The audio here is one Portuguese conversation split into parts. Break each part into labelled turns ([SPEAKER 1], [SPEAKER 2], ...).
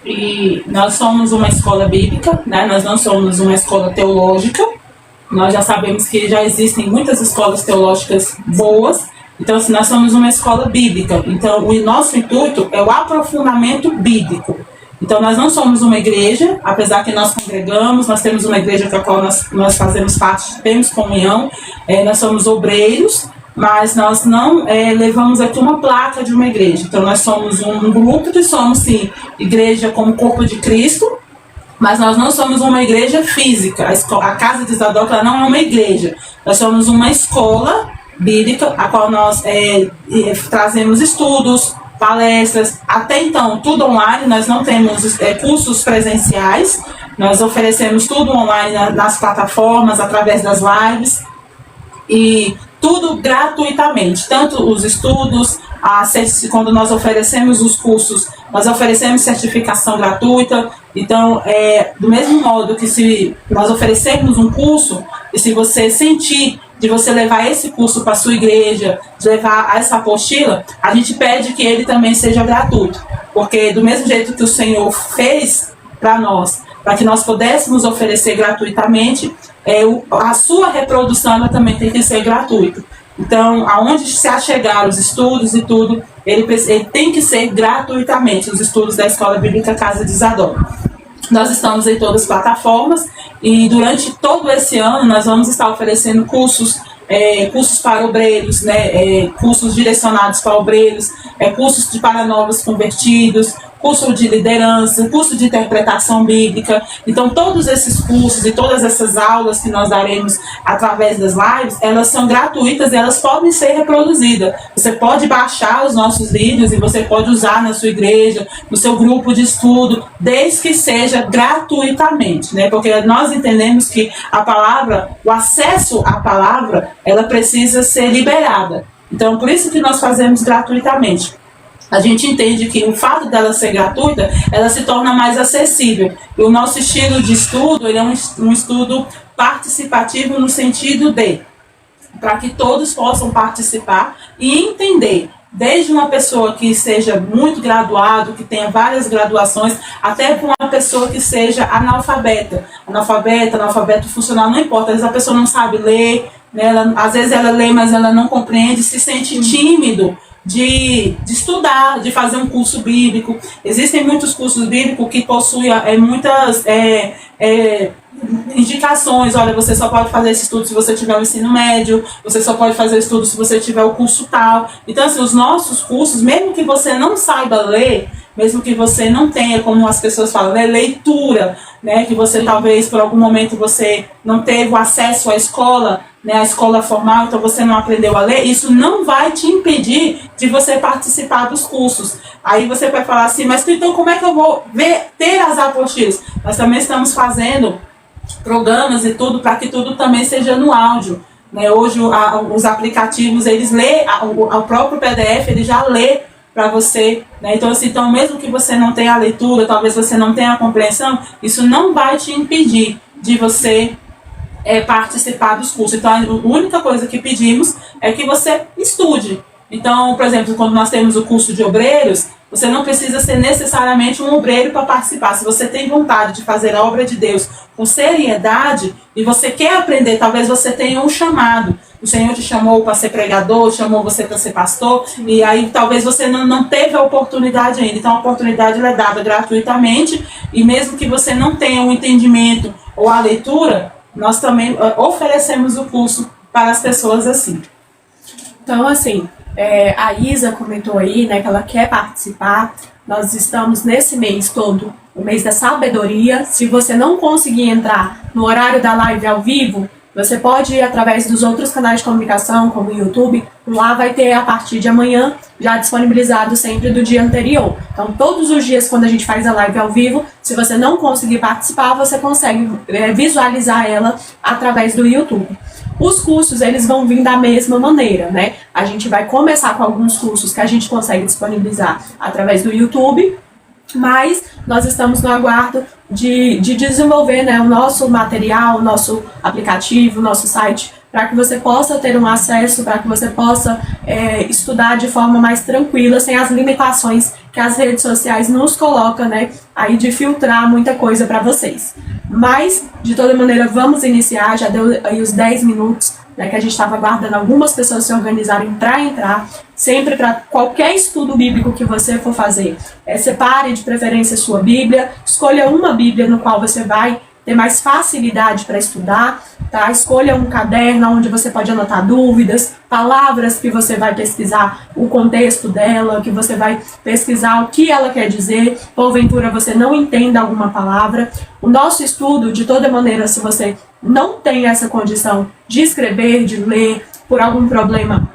[SPEAKER 1] E nós somos uma escola bíblica, né? Nós não somos uma escola teológica. Nós já sabemos que já existem muitas escolas teológicas boas. Então, assim, nós somos uma escola bíblica. Então, o nosso intuito é o aprofundamento bíblico. Então, nós não somos uma igreja, apesar que nós congregamos, nós temos uma igreja com a qual nós fazemos parte, temos comunhão, nós somos obreiros, mas nós não levamos aqui uma placa de uma igreja. Então, nós somos um grupo que somos, sim, igreja como corpo de Cristo, mas nós não somos uma igreja física. A Casa de Isadora não é uma igreja. Nós somos uma escola bíblica, a qual nós trazemos estudos, palestras, até então tudo online. Nós não temos cursos presenciais, nós oferecemos tudo online nas plataformas, através das lives, e tudo gratuitamente, tanto os estudos, quando nós oferecemos os cursos, nós oferecemos certificação gratuita. Então, do mesmo modo que se nós oferecermos um curso, e se você sentir de você levar esse curso para a sua igreja, de levar essa apostila, a gente pede que ele também seja gratuito. Porque do mesmo jeito que o Senhor fez para nós, para que nós pudéssemos oferecer gratuitamente, a sua reprodução ela também tem que ser gratuita. Então, aonde se achegar os estudos e tudo, ele tem que ser gratuitamente, os estudos da Escola Bíblica Casa de Isadora. Nós estamos em todas as plataformas e durante todo esse ano nós vamos estar oferecendo cursos para obreiros, né, cursos direcionados para obreiros, cursos para novos convertidos, curso de liderança, curso de interpretação bíblica. Então, todos esses cursos e todas essas aulas que nós daremos através das lives, elas são gratuitas e elas podem ser reproduzidas. Você pode baixar os nossos vídeos e você pode usar na sua igreja, no seu grupo de estudo, desde que seja gratuitamente, né? Porque nós entendemos que a palavra, o acesso à palavra, ela precisa ser liberada. Então, por isso que nós fazemos gratuitamente. A gente entende que o fato dela ser gratuita, ela se torna mais acessível. E o nosso estilo de estudo, ele é um estudo participativo no sentido de, para que todos possam participar e entender, desde uma pessoa que seja muito graduado, que tenha várias graduações, até para uma pessoa que seja analfabeto funcional, não importa, às vezes a pessoa não sabe ler, né? Às vezes ela lê, mas ela não compreende, se sente tímido de estudar, de fazer um curso bíblico. Existem muitos cursos bíblicos que possuem muitas indicações. Olha, você só pode fazer esse estudo se você tiver o ensino médio, você só pode fazer estudo se você tiver o curso tal. Então, assim, os nossos cursos, mesmo que você não saiba ler, mesmo que você não tenha, como as pessoas falam, leitura, né, que você talvez por algum momento você não teve o acesso à escola, né, a escola formal, então você não aprendeu a ler, isso não vai te impedir de você participar dos cursos. Aí você vai falar assim, mas então como é que eu vou ter as apostilas? Nós também estamos fazendo programas e tudo para que tudo também seja no áudio, né? Hoje os aplicativos, eles lê, o próprio PDF ele já lê para você, né? Então, assim, mesmo que você não tenha a leitura, talvez você não tenha a compreensão, isso não vai te impedir de você participar dos cursos. Então, a única coisa que pedimos é que você estude. Então, por exemplo, quando nós temos o curso de obreiros, você não precisa ser necessariamente um obreiro para participar. Se você tem vontade de fazer a obra de Deus com seriedade e você quer aprender, talvez você tenha um chamado. O Senhor te chamou para ser pregador, chamou você para ser pastor, e aí talvez você não teve a oportunidade ainda. Então, a oportunidade é dada gratuitamente, e mesmo que você não tenha o entendimento ou a leitura, nós também oferecemos o curso para as pessoas assim.
[SPEAKER 2] Então, assim, a Isa comentou aí, né, que ela quer participar. Nós estamos nesse mês todo, o mês da sabedoria. Se você não conseguir entrar no horário da live ao vivo, você pode ir através dos outros canais de comunicação, como o YouTube. Lá vai ter, a partir de amanhã, já disponibilizado sempre do dia anterior. Então, todos os dias, quando a gente faz a live ao vivo, se você não conseguir participar, você consegue visualizar ela através do YouTube. Os cursos, eles vão vir da mesma maneira, né? A gente vai começar com alguns cursos que a gente consegue disponibilizar através do YouTube, mas nós estamos no aguardo de desenvolver, né, o nosso material, o nosso aplicativo, o nosso site para que você possa ter um acesso, para que você possa estudar de forma mais tranquila, sem as limitações que as redes sociais nos colocam, né, aí de filtrar muita coisa para vocês. Mas, de toda maneira, vamos iniciar, já deu aí os 10 minutos, né, que a gente estava aguardando algumas pessoas se organizarem para entrar. Sempre para qualquer estudo bíblico que você for fazer, separe de preferência sua Bíblia, escolha uma Bíblia no qual você vai ter mais facilidade para estudar, tá? Escolha um caderno onde você pode anotar dúvidas, palavras que você vai pesquisar o contexto dela, que você vai pesquisar o que ela quer dizer, porventura você não entenda alguma palavra. O nosso estudo, de toda maneira, se você não tem essa condição de escrever, de ler, por algum problema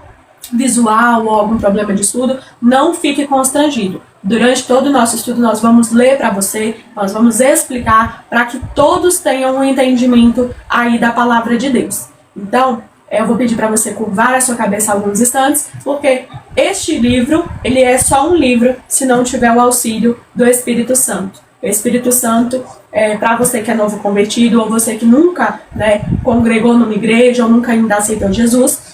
[SPEAKER 2] visual ou algum problema de estudo, não fique constrangido. Durante todo o nosso estudo nós vamos ler para você, nós vamos explicar para que todos tenham um entendimento aí da palavra de Deus. Então, eu vou pedir para você curvar a sua cabeça alguns instantes, porque este livro, ele é só um livro se não tiver o auxílio do Espírito Santo. O Espírito Santo, para você que é novo convertido, ou você que nunca, né, congregou numa igreja, ou nunca ainda aceitou Jesus,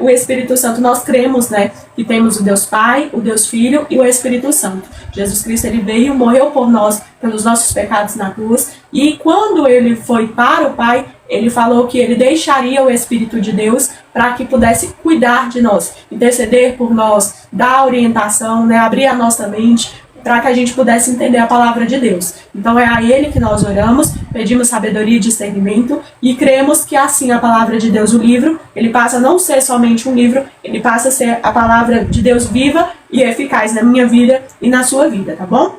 [SPEAKER 2] o Espírito Santo, nós cremos, né, que temos o Deus Pai, o Deus Filho e o Espírito Santo. Jesus Cristo, ele veio, morreu por nós, pelos nossos pecados na cruz, e quando ele foi para o Pai, ele falou que ele deixaria o Espírito de Deus para que pudesse cuidar de nós, interceder por nós, dar orientação, né, abrir a nossa mente, para que a gente pudesse entender a palavra de Deus. Então é a Ele que nós oramos, pedimos sabedoria e discernimento, e cremos que assim a palavra de Deus, o livro, ele passa a não ser somente um livro, ele passa a ser a palavra de Deus viva e eficaz na minha vida e na sua vida, tá bom?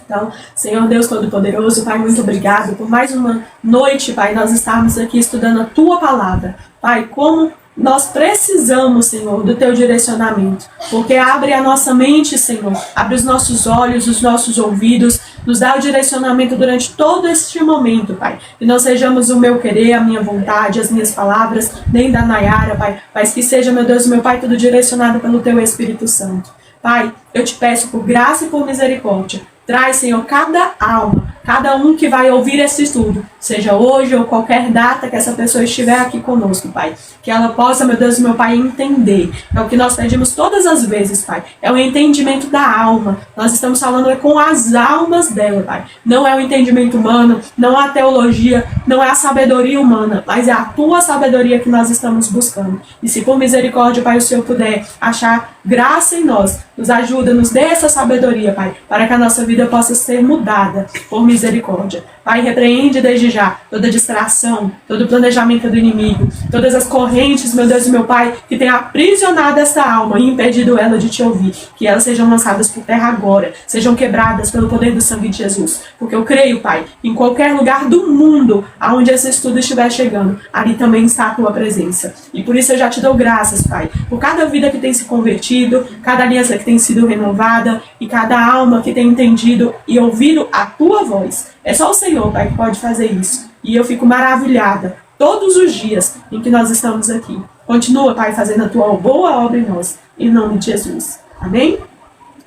[SPEAKER 2] Então, Senhor Deus Todo-Poderoso, Pai, muito obrigado por mais uma noite, Pai, nós estarmos aqui estudando a Tua palavra. Pai, como nós precisamos, Senhor, do Teu direcionamento, porque abre a nossa mente, Senhor, abre os nossos olhos, os nossos ouvidos, nos dá o direcionamento durante todo este momento, Pai. Que não sejamos o meu querer, a minha vontade, as minhas palavras, nem da Nayara, Pai, mas que seja, meu Deus, meu Pai, tudo direcionado pelo Teu Espírito Santo. Pai, eu te peço por graça e por misericórdia, traz, Senhor, cada alma, cada um que vai ouvir esse estudo, seja hoje ou qualquer data que essa pessoa estiver aqui conosco, Pai. Que ela possa, meu Deus e meu Pai, entender. É o que nós pedimos todas as vezes, Pai. É o entendimento da alma. Nós estamos falando com as almas dela, Pai. Não é o entendimento humano, não é a teologia, não é a sabedoria humana, mas é a Tua sabedoria que nós estamos buscando. E se por misericórdia, Pai, o Senhor puder achar graça em nós, nos ajuda, nos dê essa sabedoria, Pai, para que a nossa vida possa ser mudada por misericórdia. Pai, repreende desde já toda distração, todo planejamento do inimigo, todas as correntes, meu Deus e meu Pai, que tem aprisionado essa alma e impedido ela de te ouvir. Que elas sejam lançadas por terra agora, sejam quebradas pelo poder do sangue de Jesus. Porque eu creio, Pai, em qualquer lugar do mundo aonde esse estudo estiver chegando, ali também está a Tua presença. E por isso eu já te dou graças, Pai, por cada vida que tem se convertido, cada aliança que tem sido renovada e cada alma que tem entendido e ouvido a Tua voz. É só o Senhor, Pai, que pode fazer isso. E eu fico maravilhada todos os dias em que nós estamos aqui. Continua, Pai, fazendo a Tua boa obra em nós. Em nome de Jesus. Amém?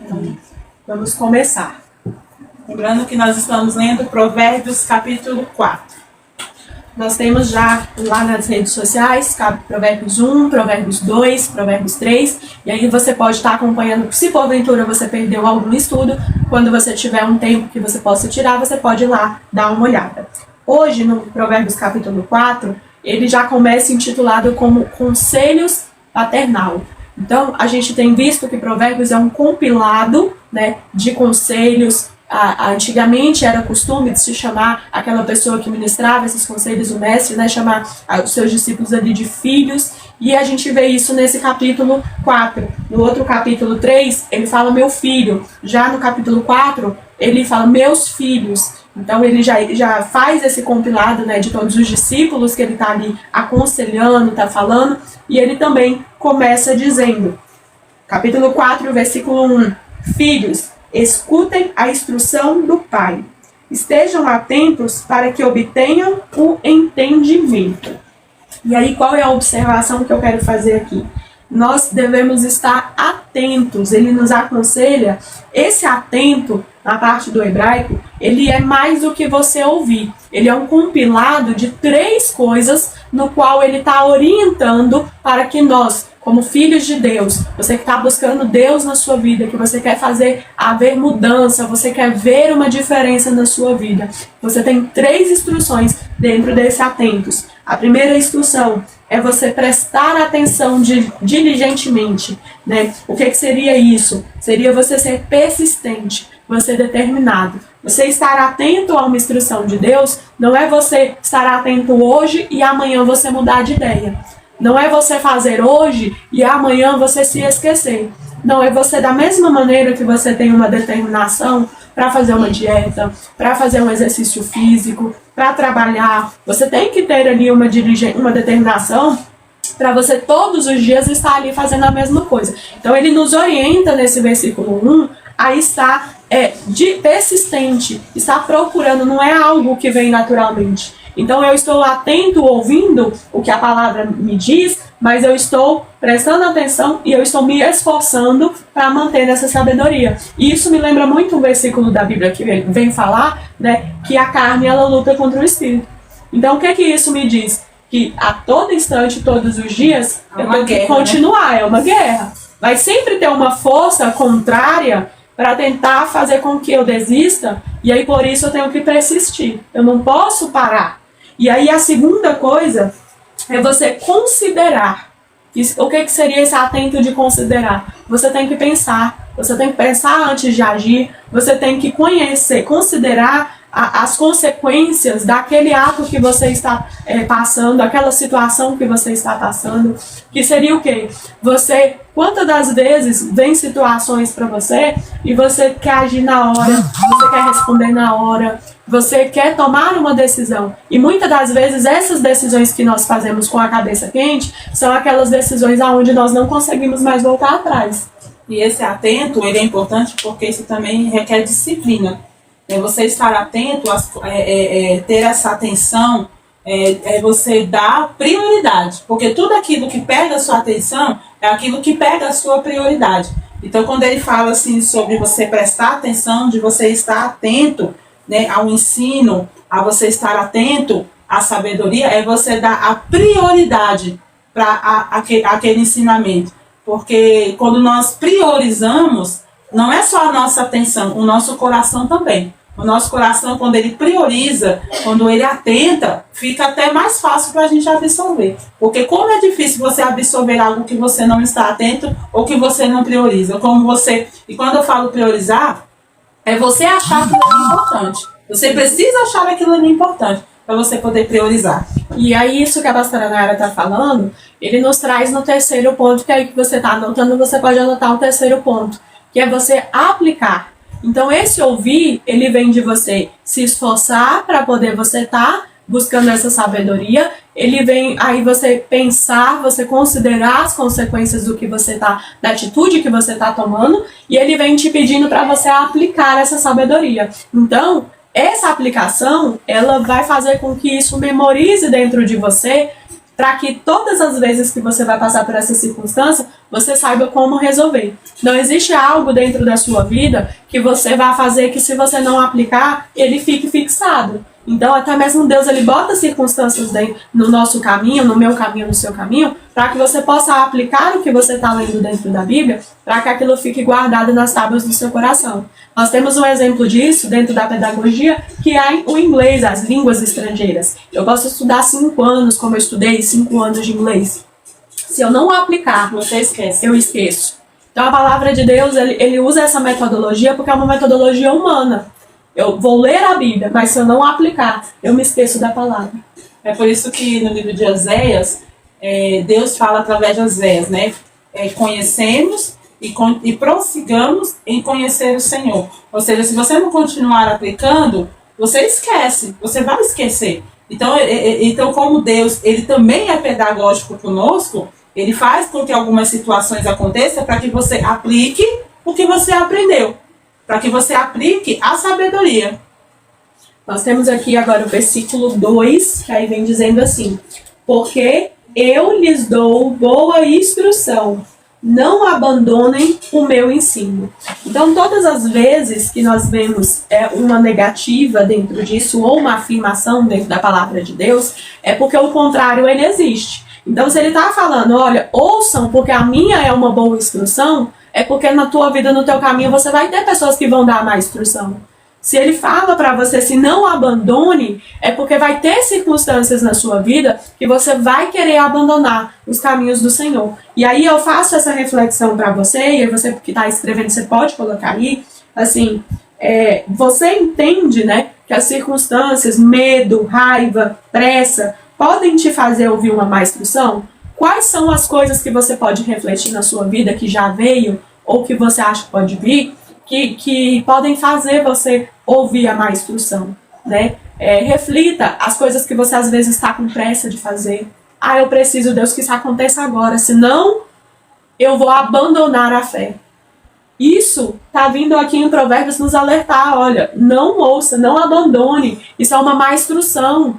[SPEAKER 2] Então, vamos começar.
[SPEAKER 1] Lembrando que nós estamos lendo Provérbios capítulo 4.
[SPEAKER 2] Nós temos já lá nas redes sociais, Provérbios 1, Provérbios 2, Provérbios 3, e aí você pode estar acompanhando, se porventura você perdeu algum estudo, quando você tiver um tempo que você possa tirar, você pode ir lá dar uma olhada. Hoje, no Provérbios capítulo 4, ele já começa intitulado como Conselhos Paternal. Então, a gente tem visto que Provérbios é um compilado, né, de conselhos. Antigamente era costume de se chamar aquela pessoa que ministrava esses conselhos, o mestre, né, chamar os seus discípulos ali de filhos, e a gente vê isso nesse capítulo 4. No outro capítulo 3, ele fala meu filho. Já no capítulo 4, ele fala meus filhos. Então ele já faz esse compilado, né, de todos os discípulos que ele está ali aconselhando, está falando, e ele também começa dizendo, capítulo 4, versículo 1, filhos, escutem a instrução do Pai. Estejam atentos para que obtenham o entendimento. E aí, qual é a observação que eu quero fazer aqui? Nós devemos estar atentos. Ele nos aconselha, esse atento na parte do hebraico, ele é mais do que você ouvir. Ele é um compilado de 3 coisas no qual ele está orientando para que nós, como filhos de Deus, você que está buscando Deus na sua vida, que você quer fazer haver mudança, você quer ver uma diferença na sua vida, você tem 3 instruções dentro desse atentos. A primeira instrução é você prestar atenção diligentemente, né? O que seria isso? Seria você ser persistente, você determinado. Você estar atento a uma instrução de Deus não é você estar atento hoje e amanhã você mudar de ideia. Não é você fazer hoje e amanhã você se esquecer. Não, é você, da mesma maneira que você tem uma determinação para fazer uma dieta, para fazer um exercício físico, para trabalhar, você tem que ter ali uma determinação para você todos os dias estar ali fazendo a mesma coisa. Então ele nos orienta nesse versículo 1 a estar persistente, estar procurando, não é algo que vem naturalmente. Então eu estou atento, ouvindo o que a palavra me diz, mas eu estou prestando atenção e eu estou me esforçando para manter essa sabedoria. E isso me lembra muito um versículo da Bíblia que vem falar, né, que a carne ela luta contra o espírito. Então o que isso me diz? Que a todo instante, todos os dias, eu tenho que continuar, né? É uma guerra. Vai sempre ter uma força contrária para tentar fazer com que eu desista, e aí por isso eu tenho que persistir. Eu não posso parar. E aí a segunda coisa é você considerar. O que seria esse atento de considerar? Você tem que pensar antes de agir, você tem que considerar as consequências daquele ato que você está passando, aquela situação que você está passando, que seria o quê? Quantas das vezes vem situações para você e você quer agir na hora, você quer responder na hora, você quer tomar uma decisão. E muitas das vezes essas decisões que nós fazemos com a cabeça quente são aquelas decisões onde nós não conseguimos mais voltar atrás.
[SPEAKER 1] E esse atento, ele é importante porque isso também requer disciplina. Você estar atento, ter essa atenção, você dar prioridade. Porque tudo aquilo que pega a sua atenção é aquilo que pega a sua prioridade. Então, quando ele fala assim sobre você prestar atenção, de você estar atento, né, ao ensino, a você estar atento à sabedoria, é você dar a prioridade para aquele ensinamento. Porque quando nós priorizamos, não é só a nossa atenção, o nosso coração também. O nosso coração, quando ele prioriza, quando ele atenta, fica até mais fácil para a gente absorver. Porque como é difícil você absorver algo que você não está atento ou que você não prioriza. E quando eu falo priorizar, é você achar aquilo ali importante. Você precisa achar aquilo ali importante para você poder priorizar.
[SPEAKER 2] E aí isso que a pastora Nayara está falando, ele nos traz no terceiro ponto, que aí que você está anotando, você pode anotar o terceiro ponto, que é você aplicar. Então esse ouvir, ele vem de você se esforçar para poder você estar buscando essa sabedoria, ele vem aí você pensar, você considerar as consequências do que você está, da atitude que você está tomando, e ele vem te pedindo para você aplicar essa sabedoria. Então, essa aplicação, ela vai fazer com que isso memorize dentro de você, para que todas as vezes que você vai passar por essa circunstância, você saiba como resolver. Não existe algo dentro da sua vida que você vai fazer que, se você não aplicar, ele fique fixado. Então, até mesmo Deus, ele bota circunstâncias no nosso caminho, no meu caminho, no seu caminho, para que você possa aplicar o que você está lendo dentro da Bíblia, para que aquilo fique guardado nas tábuas do seu coração. Nós temos um exemplo disso dentro da pedagogia, que é o inglês, as línguas estrangeiras. Eu posso estudar 5 anos, como eu estudei 5 anos de inglês. Se eu não aplicar,
[SPEAKER 1] você esquece.
[SPEAKER 2] Eu esqueço. Então, a palavra de Deus, ele usa essa metodologia porque é uma metodologia humana. Eu vou ler a Bíblia, mas se eu não aplicar, eu me esqueço da palavra.
[SPEAKER 1] É por isso que no livro de Oséias, Deus fala através de Oséias, né? Conhecemos e prossigamos em conhecer o Senhor. Ou seja, se você não continuar aplicando, você esquece, você vai esquecer. Então, como Deus, ele também é pedagógico conosco, ele faz com que algumas situações aconteçam para que você aplique o que você aprendeu, para que você aplique a sabedoria.
[SPEAKER 2] Nós temos aqui agora o versículo 2, que aí vem dizendo assim: porque eu lhes dou boa instrução, não abandonem o meu ensino. Então, todas as vezes que nós vemos uma negativa dentro disso, ou uma afirmação dentro da palavra de Deus, é porque o contrário ele existe. Então, se ele está falando, olha, ouçam, porque a minha é uma boa instrução, é porque na tua vida, no teu caminho, você vai ter pessoas que vão dar má instrução. Se ele fala para você, se não abandone, é porque vai ter circunstâncias na sua vida que você vai querer abandonar os caminhos do Senhor. E aí eu faço essa reflexão para você, e você que está escrevendo, você pode colocar aí, assim, você entende, né, que as circunstâncias, medo, raiva, pressa, podem te fazer ouvir uma má instrução? Quais são as coisas que você pode refletir na sua vida que já veio, ou que você acha que pode vir, que podem fazer você ouvir a má instrução, né? Reflita as coisas que você às vezes está com pressa de fazer. Eu preciso, Deus, que isso aconteça agora, senão eu vou abandonar a fé. Isso está vindo aqui em Provérbios nos alertar, olha, não ouça, não abandone, isso é uma má instrução,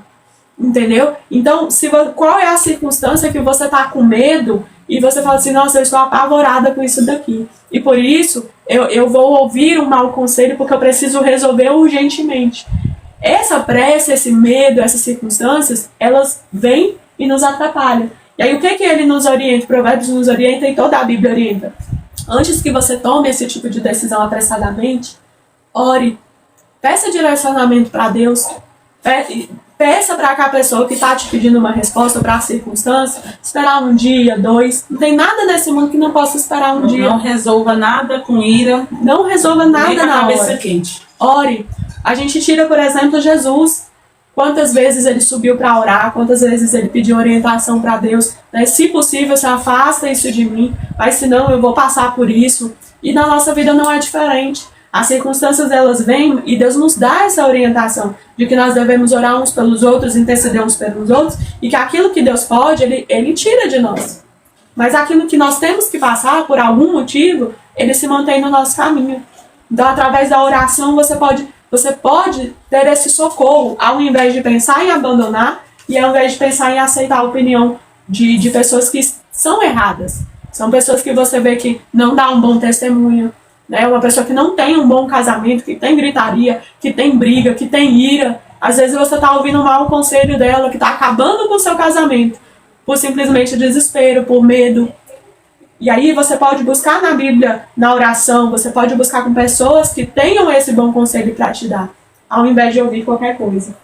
[SPEAKER 2] entendeu? Então, qual é a circunstância que você está com medo e você fala assim, nossa, eu estou apavorada com isso daqui. E por isso, eu vou ouvir um mau conselho porque eu preciso resolver urgentemente. Essa pressa, esse medo, essas circunstâncias, elas vêm e nos atrapalham. E aí o que ele nos orienta? Provérbios nos orienta e toda a Bíblia orienta. Antes que você tome esse tipo de decisão apressadamente, ore. Peça direcionamento para Deus. Peça para aquela pessoa que está te pedindo uma resposta para a circunstância, esperar um dia, 2. Não tem nada nesse mundo que não possa esperar um dia.
[SPEAKER 1] Não resolva nada com ira.
[SPEAKER 2] Não resolva nada na
[SPEAKER 1] cabeça
[SPEAKER 2] hora.
[SPEAKER 1] Quente.
[SPEAKER 2] Ore. A gente tira, por exemplo, Jesus. Quantas vezes ele subiu para orar, quantas vezes ele pediu orientação para Deus. Né? Se possível, se afasta isso de mim, mas se não, eu vou passar por isso. E na nossa vida não é diferente. As circunstâncias, elas vêm e Deus nos dá essa orientação de que nós devemos orar uns pelos outros, interceder uns pelos outros, e que aquilo que Deus pode, ele tira de nós. Mas aquilo que nós temos que passar, por algum motivo, ele se mantém no nosso caminho. Então, através da oração, você pode ter esse socorro, ao invés de pensar em abandonar, e ao invés de pensar em aceitar a opinião de pessoas que são erradas. São pessoas que você vê que não dá um bom testemunho, né? Uma pessoa que não tem um bom casamento, que tem gritaria, que tem briga, que tem ira. Às vezes você está ouvindo um mau conselho dela, que está acabando com o seu casamento, por simplesmente desespero, por medo. E aí você pode buscar na Bíblia, na oração, você pode buscar com pessoas que tenham esse bom conselho para te dar, ao invés de ouvir qualquer coisa.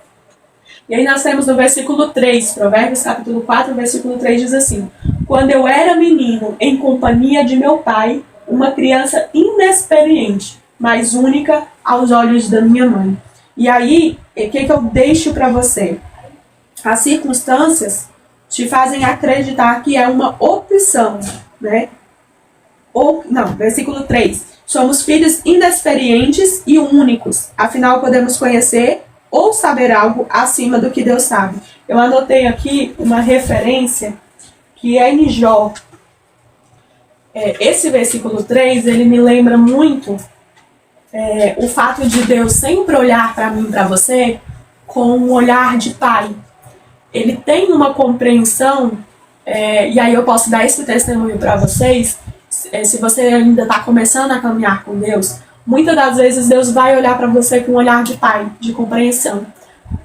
[SPEAKER 2] E aí nós temos no versículo 3, Provérbios capítulo 4, versículo 3 diz assim: quando eu era menino, em companhia de meu pai, uma criança inexperiente, mas única aos olhos da minha mãe. E aí, o que eu deixo para você? As circunstâncias te fazem acreditar que é uma opção, né? Versículo 3. Somos filhos inexperientes e únicos, afinal podemos conhecer ou saber algo acima do que Deus sabe. Eu anotei aqui uma referência que é em Jó. Esse versículo 3, ele me lembra muito o fato de Deus sempre olhar para mim, para você, com um olhar de pai. Ele tem uma compreensão, e aí eu posso dar esse testemunho para vocês, se você ainda está começando a caminhar com Deus, muitas das vezes Deus vai olhar para você com um olhar de pai, de compreensão.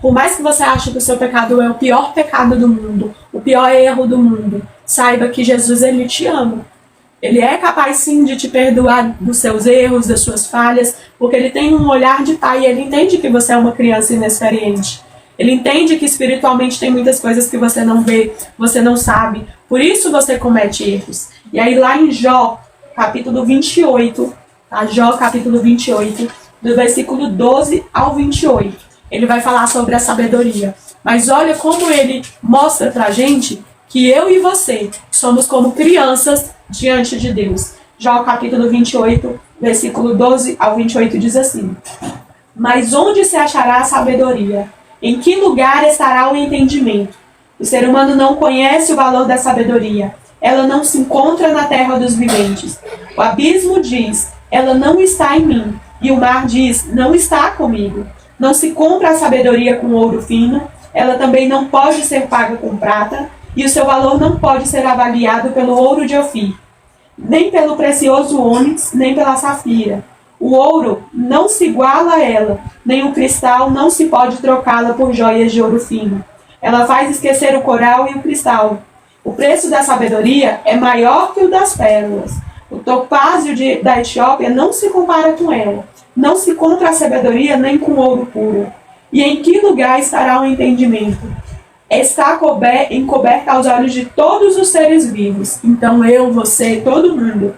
[SPEAKER 2] Por mais que você ache que o seu pecado é o pior pecado do mundo, o pior erro do mundo, saiba que Jesus, ele te ama. Ele é capaz sim de te perdoar dos seus erros, das suas falhas, porque ele tem um olhar de pai e ele entende que você é uma criança inexperiente. Ele entende que espiritualmente tem muitas coisas que você não vê, você não sabe. Por isso você comete erros. E aí lá em Jó, capítulo 28, tá? Jó, capítulo 28, do versículo 12 ao 28. Ele vai falar sobre a sabedoria. Mas olha como ele mostra pra gente que eu e você somos como crianças diante de Deus. Jó, capítulo 28, versículo 12 ao 28 diz assim: mas onde se achará a sabedoria? Em que lugar estará o entendimento? O ser humano não conhece o valor da sabedoria. Ela não se encontra na terra dos viventes. O abismo diz, ela não está em mim. E o mar diz, não está comigo. Não se compra a sabedoria com ouro fino. Ela também não pode ser paga com prata. E o seu valor não pode ser avaliado pelo ouro de Ofir. nem pelo precioso ônix, nem pela safira. O ouro não se iguala a ela, nem o cristal não se pode trocá-la por joias de ouro fino. Ela faz esquecer o coral e o cristal. O preço da sabedoria é maior que o das pérolas. O topázio da Etiópia não se compara com ela. Não se compra a sabedoria nem com ouro puro. E em que lugar estará o entendimento? Está encoberta aos olhos de todos os seres vivos. Então eu, você, todo mundo.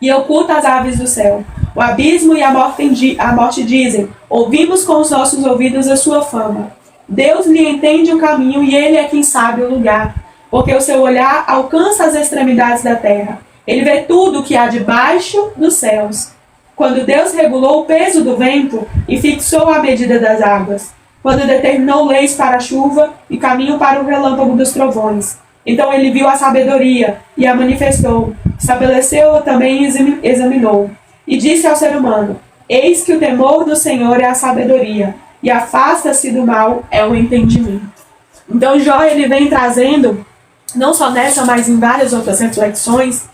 [SPEAKER 2] E oculta as aves do céu. O abismo e a morte dizem: ouvimos com os nossos ouvidos a sua fama. Deus lhe entende o caminho e ele é quem sabe o lugar. Porque o seu olhar alcança as extremidades da terra. Ele vê tudo o que há debaixo dos céus. Quando Deus regulou o peso do vento e fixou a medida das águas. Quando determinou leis para a chuva e caminho para o relâmpago dos trovões. Então ele viu a sabedoria e a manifestou. Estabeleceu-a também e examinou. E disse ao ser humano: eis que o temor do Senhor é a sabedoria, e afasta-se do mal é o entendimento. Então Jó, ele vem trazendo, não só nessa, mas em várias outras reflexões,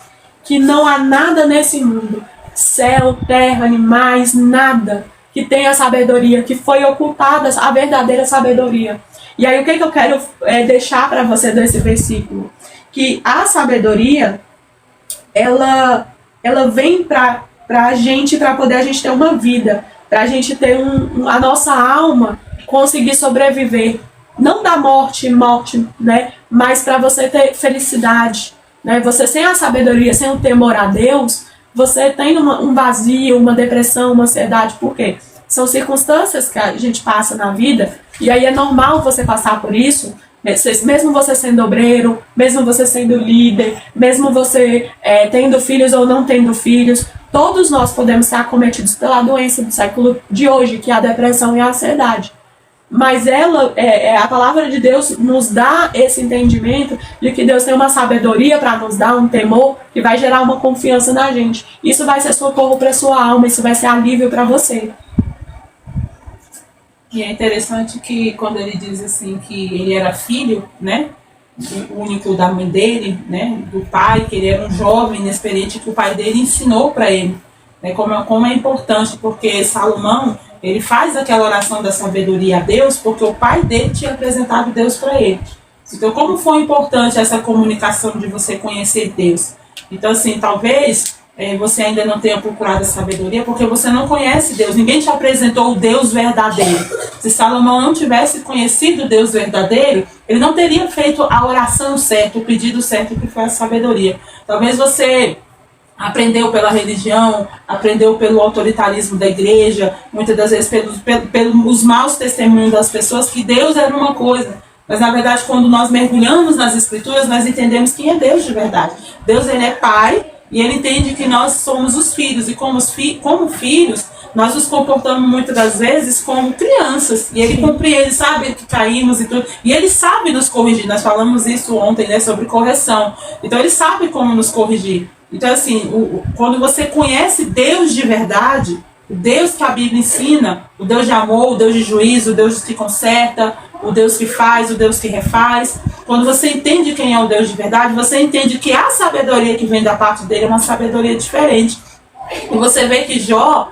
[SPEAKER 2] que não há nada nesse mundo, céu, terra, animais, nada, que tenha sabedoria, que foi ocultada a verdadeira sabedoria. E aí o que eu quero deixar para você desse versículo? Que a sabedoria, ela vem para a gente, para poder a gente ter uma vida, para a gente ter a nossa alma conseguir sobreviver. Não da morte, né? Mas para você ter felicidade. Né? Você sem a sabedoria, sem o temor a Deus, você tem um vazio, uma depressão, uma ansiedade. Por quê? São circunstâncias que a gente passa na vida, e aí é normal você passar por isso, mesmo você sendo obreiro, mesmo você sendo líder, mesmo você tendo filhos ou não tendo filhos, todos nós podemos ser acometidos pela doença do século de hoje, que é a depressão e a ansiedade. Mas a palavra de Deus nos dá esse entendimento de que Deus tem uma sabedoria para nos dar, um temor que vai gerar uma confiança na gente. Isso vai ser socorro para sua alma, isso vai ser alívio para você.
[SPEAKER 1] E é interessante que quando ele diz assim que ele era filho, né, o único da mãe dele, né, do pai, que ele era um jovem inexperiente, que o pai dele ensinou para ele, né, como é importante, porque Salomão, ele faz aquela oração da sabedoria a Deus, porque o pai dele tinha apresentado Deus para ele. Então, como foi importante essa comunicação de você conhecer Deus? Então, assim, talvez você ainda não tenha procurado a sabedoria, porque você não conhece Deus. Ninguém te apresentou o Deus verdadeiro. Se Salomão não tivesse conhecido o Deus verdadeiro, ele não teria feito a oração certa, o pedido certo, que foi a sabedoria. Talvez você aprendeu pela religião, aprendeu pelo autoritarismo da igreja, muitas das vezes pelos maus testemunhos das pessoas, que Deus era uma coisa. Mas, na verdade, quando nós mergulhamos nas Escrituras, nós entendemos quem é Deus de verdade. Deus, ele é Pai, e ele entende que nós somos os filhos. E como filhos, nós nos comportamos muitas das vezes como crianças. E ele compreende, sabe que caímos e tudo. E ele sabe nos corrigir. Nós falamos isso ontem, né, sobre correção. Então, ele sabe como nos corrigir. Então, assim, quando você conhece Deus de verdade, o Deus que a Bíblia ensina, o Deus de amor, o Deus de juízo, o Deus que conserta, o Deus que faz, o Deus que refaz. Quando você entende quem é o Deus de verdade, você entende que a sabedoria que vem da parte dele é uma sabedoria diferente. E você vê que Jó,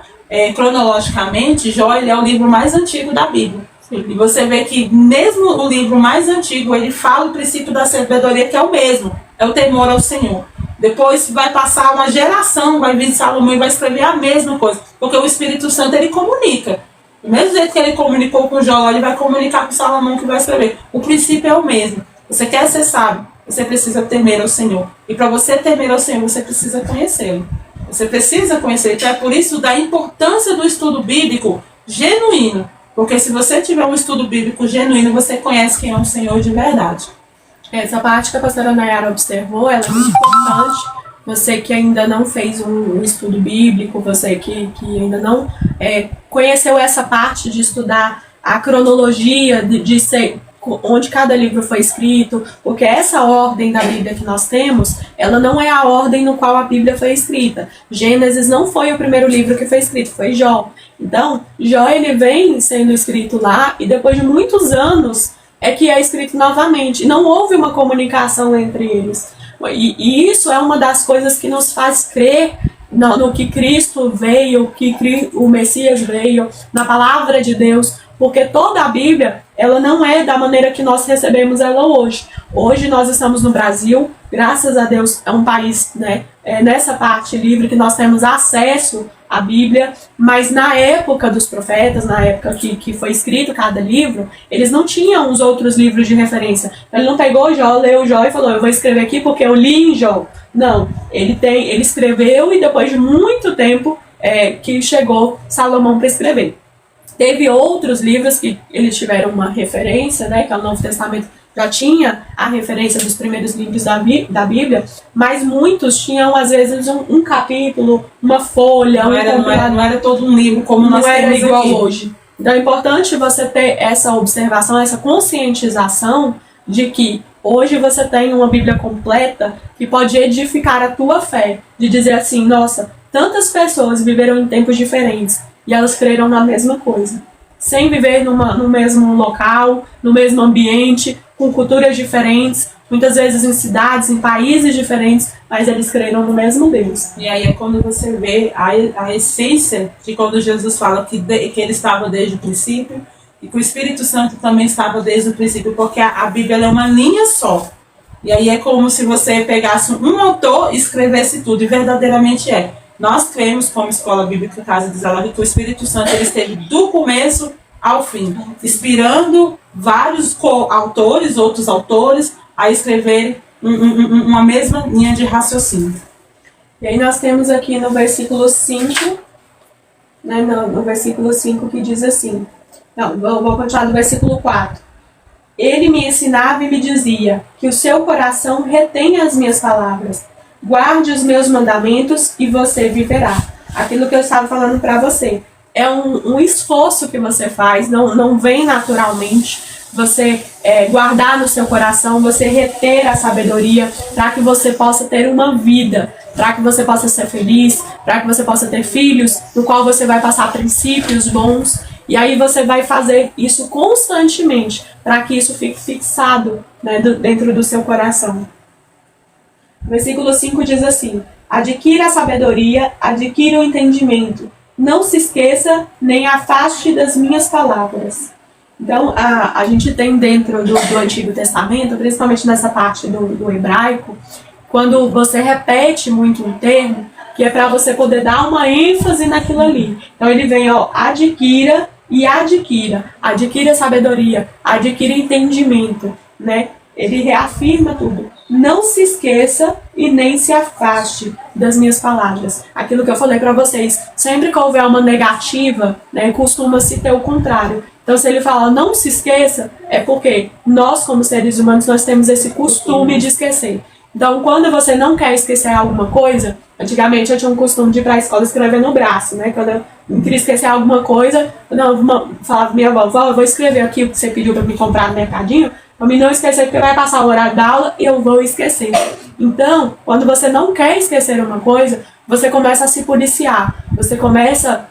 [SPEAKER 1] cronologicamente, Jó, ele é o livro mais antigo da Bíblia. Sim. E você vê que mesmo o livro mais antigo, ele fala o princípio da sabedoria, que é o mesmo, é o temor ao Senhor. Depois vai passar uma geração, vai vir Salomão e vai escrever a mesma coisa. Porque o Espírito Santo, ele comunica. Do mesmo jeito que ele comunicou com Jó, ele vai comunicar com Salomão, que vai escrever. O princípio é o mesmo. Você quer ser sábio, você precisa temer ao Senhor. E para você temer ao Senhor, você precisa conhecê-lo. Você precisa conhecer. Então é por isso da importância do estudo bíblico genuíno. Porque se você tiver um estudo bíblico genuíno, você conhece quem é o Senhor de verdade.
[SPEAKER 2] Essa parte que a pastora Nayara observou, ela é muito importante. Você que ainda não fez um estudo bíblico, você que ainda não conheceu essa parte de estudar a cronologia, de ser onde cada livro foi escrito, porque essa ordem da Bíblia que nós temos, ela não é a ordem no qual a Bíblia foi escrita. Gênesis não foi o primeiro livro que foi escrito, foi Jó. Então, Jó, ele vem sendo escrito lá, e depois de muitos anos é que é escrito novamente. Não houve uma comunicação entre eles. E isso é uma das coisas que nos faz crer no que Cristo veio, o Messias veio, na palavra de Deus, porque toda a Bíblia, ela não é da maneira que nós recebemos ela hoje. Hoje nós estamos no Brasil, graças a Deus é um país, né, nessa parte livre que nós temos acesso à Bíblia, mas na época dos profetas, na época que foi escrito cada livro, eles não tinham os outros livros de referência. Ele não pegou Jó, leu Jó e falou, eu vou escrever aqui porque eu li em Jó. Não, ele escreveu e depois de muito tempo que chegou Salomão para escrever. Teve outros livros que eles tiveram uma referência, né, que é o Novo Testamento já tinha a referência dos primeiros livros da Bíblia, mas muitos tinham, às vezes, um capítulo, uma folha.
[SPEAKER 1] Não era todo um livro como nós temos
[SPEAKER 2] igual
[SPEAKER 1] aqui
[SPEAKER 2] hoje. Então é importante você ter essa observação, essa conscientização de que hoje você tem uma Bíblia completa que pode edificar a tua fé, de dizer assim, nossa, tantas pessoas viveram em tempos diferentes e elas creram na mesma coisa, sem viver no mesmo local, no mesmo ambiente, com culturas diferentes, muitas vezes em cidades, em países diferentes, mas eles creram no mesmo Deus.
[SPEAKER 1] E aí é quando você vê a essência de quando Jesus fala que ele estava desde o princípio e que o Espírito Santo também estava desde o princípio, porque a Bíblia é uma linha só. E aí é como se você pegasse um autor e escrevesse tudo, e verdadeiramente é. Nós cremos, como Escola Bíblica Casa de Zalari, que o Espírito Santo ele esteve do começo ao fim, inspirando vários autores, outros autores, a escrever uma mesma linha de raciocínio.
[SPEAKER 2] E aí nós temos aqui no versículo 5, né, no versículo 5 que diz assim, vou continuar no versículo 4. Ele me ensinava e me dizia que o seu coração retém as minhas palavras. Guarde os meus mandamentos e você viverá. Aquilo que eu estava falando para você. É um esforço que você faz, não vem naturalmente. Você guardar no seu coração, você reter a sabedoria para que você possa ter uma vida, para que você possa ser feliz, para que você possa ter filhos, no qual você vai passar princípios bons. E aí você vai fazer isso constantemente, para que isso fique fixado, né, dentro do seu coração. Versículo 5 diz assim, adquira a sabedoria, adquira o entendimento. Não se esqueça, nem afaste das minhas palavras. Então, a gente tem dentro do Antigo Testamento, principalmente nessa parte do hebraico, quando você repete muito um termo, que é para você poder dar uma ênfase naquilo ali. Então, ele vem, adquira e adquira. Adquira sabedoria, adquira entendimento, né? Ele reafirma tudo. Não se esqueça e nem se afaste das minhas palavras. Aquilo que eu falei para vocês, sempre que houver uma negativa, né, costuma-se ter o contrário. Então, se ele fala não se esqueça, é porque nós, como seres humanos, nós temos esse costume de esquecer. Então, quando você não quer esquecer alguma coisa, antigamente eu tinha um costume de ir para a escola escrever no braço, né? Quando eu queria esquecer alguma coisa, falava pra minha avó, eu vou escrever aqui o que você pediu para me comprar no mercadinho, para mim não esquecer, porque vai passar o horário da aula e eu vou esquecer. Então, quando você não quer esquecer uma coisa, você começa a se policiar. Você começa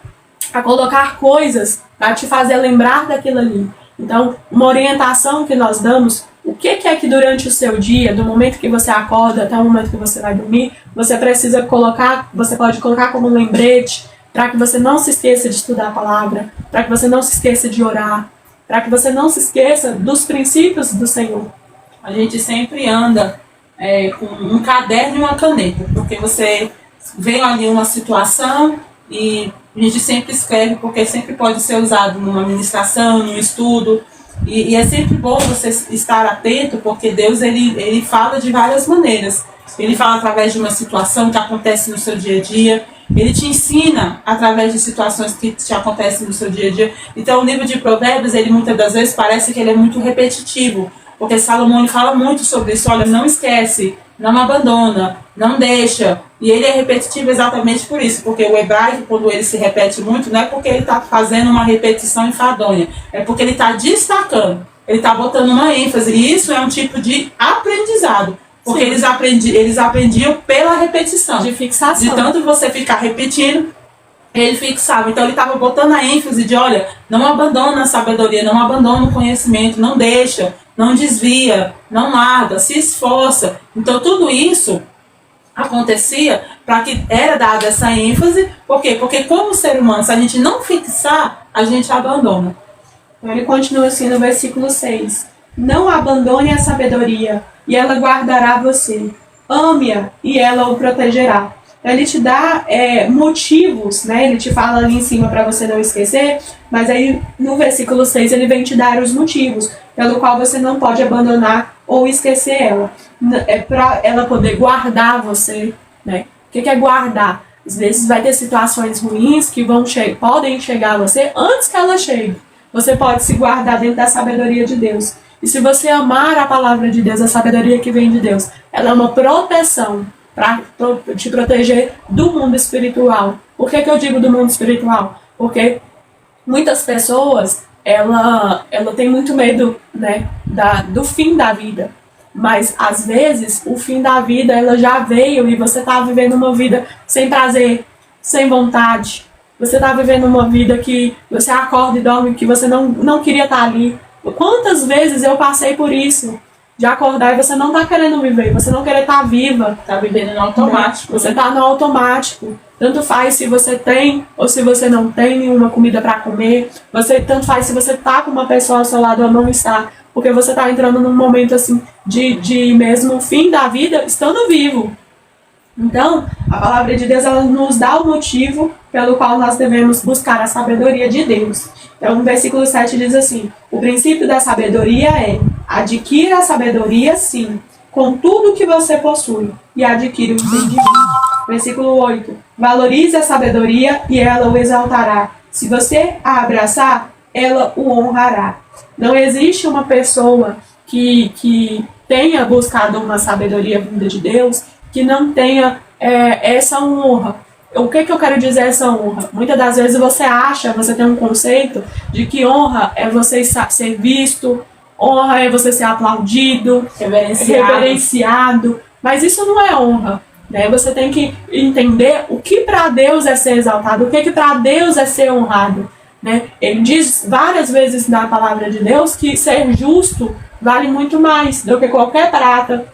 [SPEAKER 2] a colocar coisas para te fazer lembrar daquilo ali. Então, uma orientação que nós damos, o que é que durante o seu dia, do momento que você acorda até o momento que você vai dormir, você precisa colocar, você pode colocar como um lembrete, para que você não se esqueça de estudar a palavra, para que você não se esqueça de orar, para que você não se esqueça dos princípios do Senhor.
[SPEAKER 1] A gente sempre anda com um caderno e uma caneta, porque você vê ali uma situação e a gente sempre escreve, porque sempre pode ser usado numa ministração, num estudo, e é sempre bom você estar atento, porque Deus ele fala de várias maneiras. Ele fala através de uma situação que acontece no seu dia a dia, ele te ensina através de situações que te acontecem no seu dia a dia. Então o livro de Provérbios, ele muitas das vezes parece que ele é muito repetitivo, porque Salomão ele fala muito sobre isso. Olha, não esquece, não abandona, não deixa. E ele é repetitivo exatamente por isso, porque o hebraico, quando ele se repete muito, não é porque ele está fazendo uma repetição enfadonha, é porque ele está destacando, ele está botando uma ênfase, e isso é um tipo de aprendizado, porque eles aprendiam pela repetição,
[SPEAKER 2] de fixação.
[SPEAKER 1] De tanto você ficar repetindo, ele fixava. Então ele estava botando a ênfase de, olha, não abandona a sabedoria, não abandona o conhecimento, não deixa. não desvia, não larga, se esforça. Então tudo isso acontecia para que era dada essa ênfase. Por quê? Porque como ser humano, se a gente não fixar, a gente abandona.
[SPEAKER 2] Então ele continua assim no versículo 6. Não abandone a sabedoria, e ela guardará você. Ame-a, e ela o protegerá. Então ele te dá motivos, né? Ele te fala ali em cima para você não esquecer, mas aí no versículo 6 ele vem te dar os motivos pelo qual você não pode abandonar ou esquecer ela. É para ela poder guardar você, né? O que é guardar? Às vezes vai ter situações ruins que podem chegar a você antes que ela chegue. Você pode se guardar dentro da sabedoria de Deus. E se você amar a palavra de Deus, a sabedoria que vem de Deus, ela é uma proteção para te proteger do mundo espiritual. Por que eu digo do mundo espiritual? Porque muitas pessoas, ela tem muito medo, né, do fim da vida. Mas, às vezes, o fim da vida ela já veio e você está vivendo uma vida sem prazer, sem vontade. Você está vivendo uma vida que você acorda e dorme, que você não queria estar ali. Quantas vezes eu passei por isso? De acordar e você não está querendo viver, você não quer estar viva.
[SPEAKER 1] Está vivendo no automático.
[SPEAKER 2] Você está no automático. Tanto faz se você tem ou se você não tem nenhuma comida para comer. Tanto faz se você está com uma pessoa ao seu lado ou não está. Porque você está entrando num momento assim de mesmo fim da vida estando vivo. Então, a palavra de Deus ela nos dá o motivo pelo qual nós devemos buscar a sabedoria de Deus. Então, o versículo 7 diz assim: o princípio da sabedoria é: adquira a sabedoria, sim, com tudo que você possui, e adquire o entendimento. Versículo 8: valorize a sabedoria e ela o exaltará. Se você a abraçar, ela o honrará. Não existe uma pessoa que tenha buscado uma sabedoria vinda de Deus que não tenha essa honra. O que eu quero dizer essa honra? Muitas das vezes você tem um conceito de que honra é você ser visto, honra é você ser aplaudido, reverenciado, mas isso não é honra. Né? Você tem que entender o que para Deus é ser exaltado, o que para Deus é ser honrado. Né? Ele diz várias vezes na palavra de Deus que ser justo vale muito mais do que qualquer prata,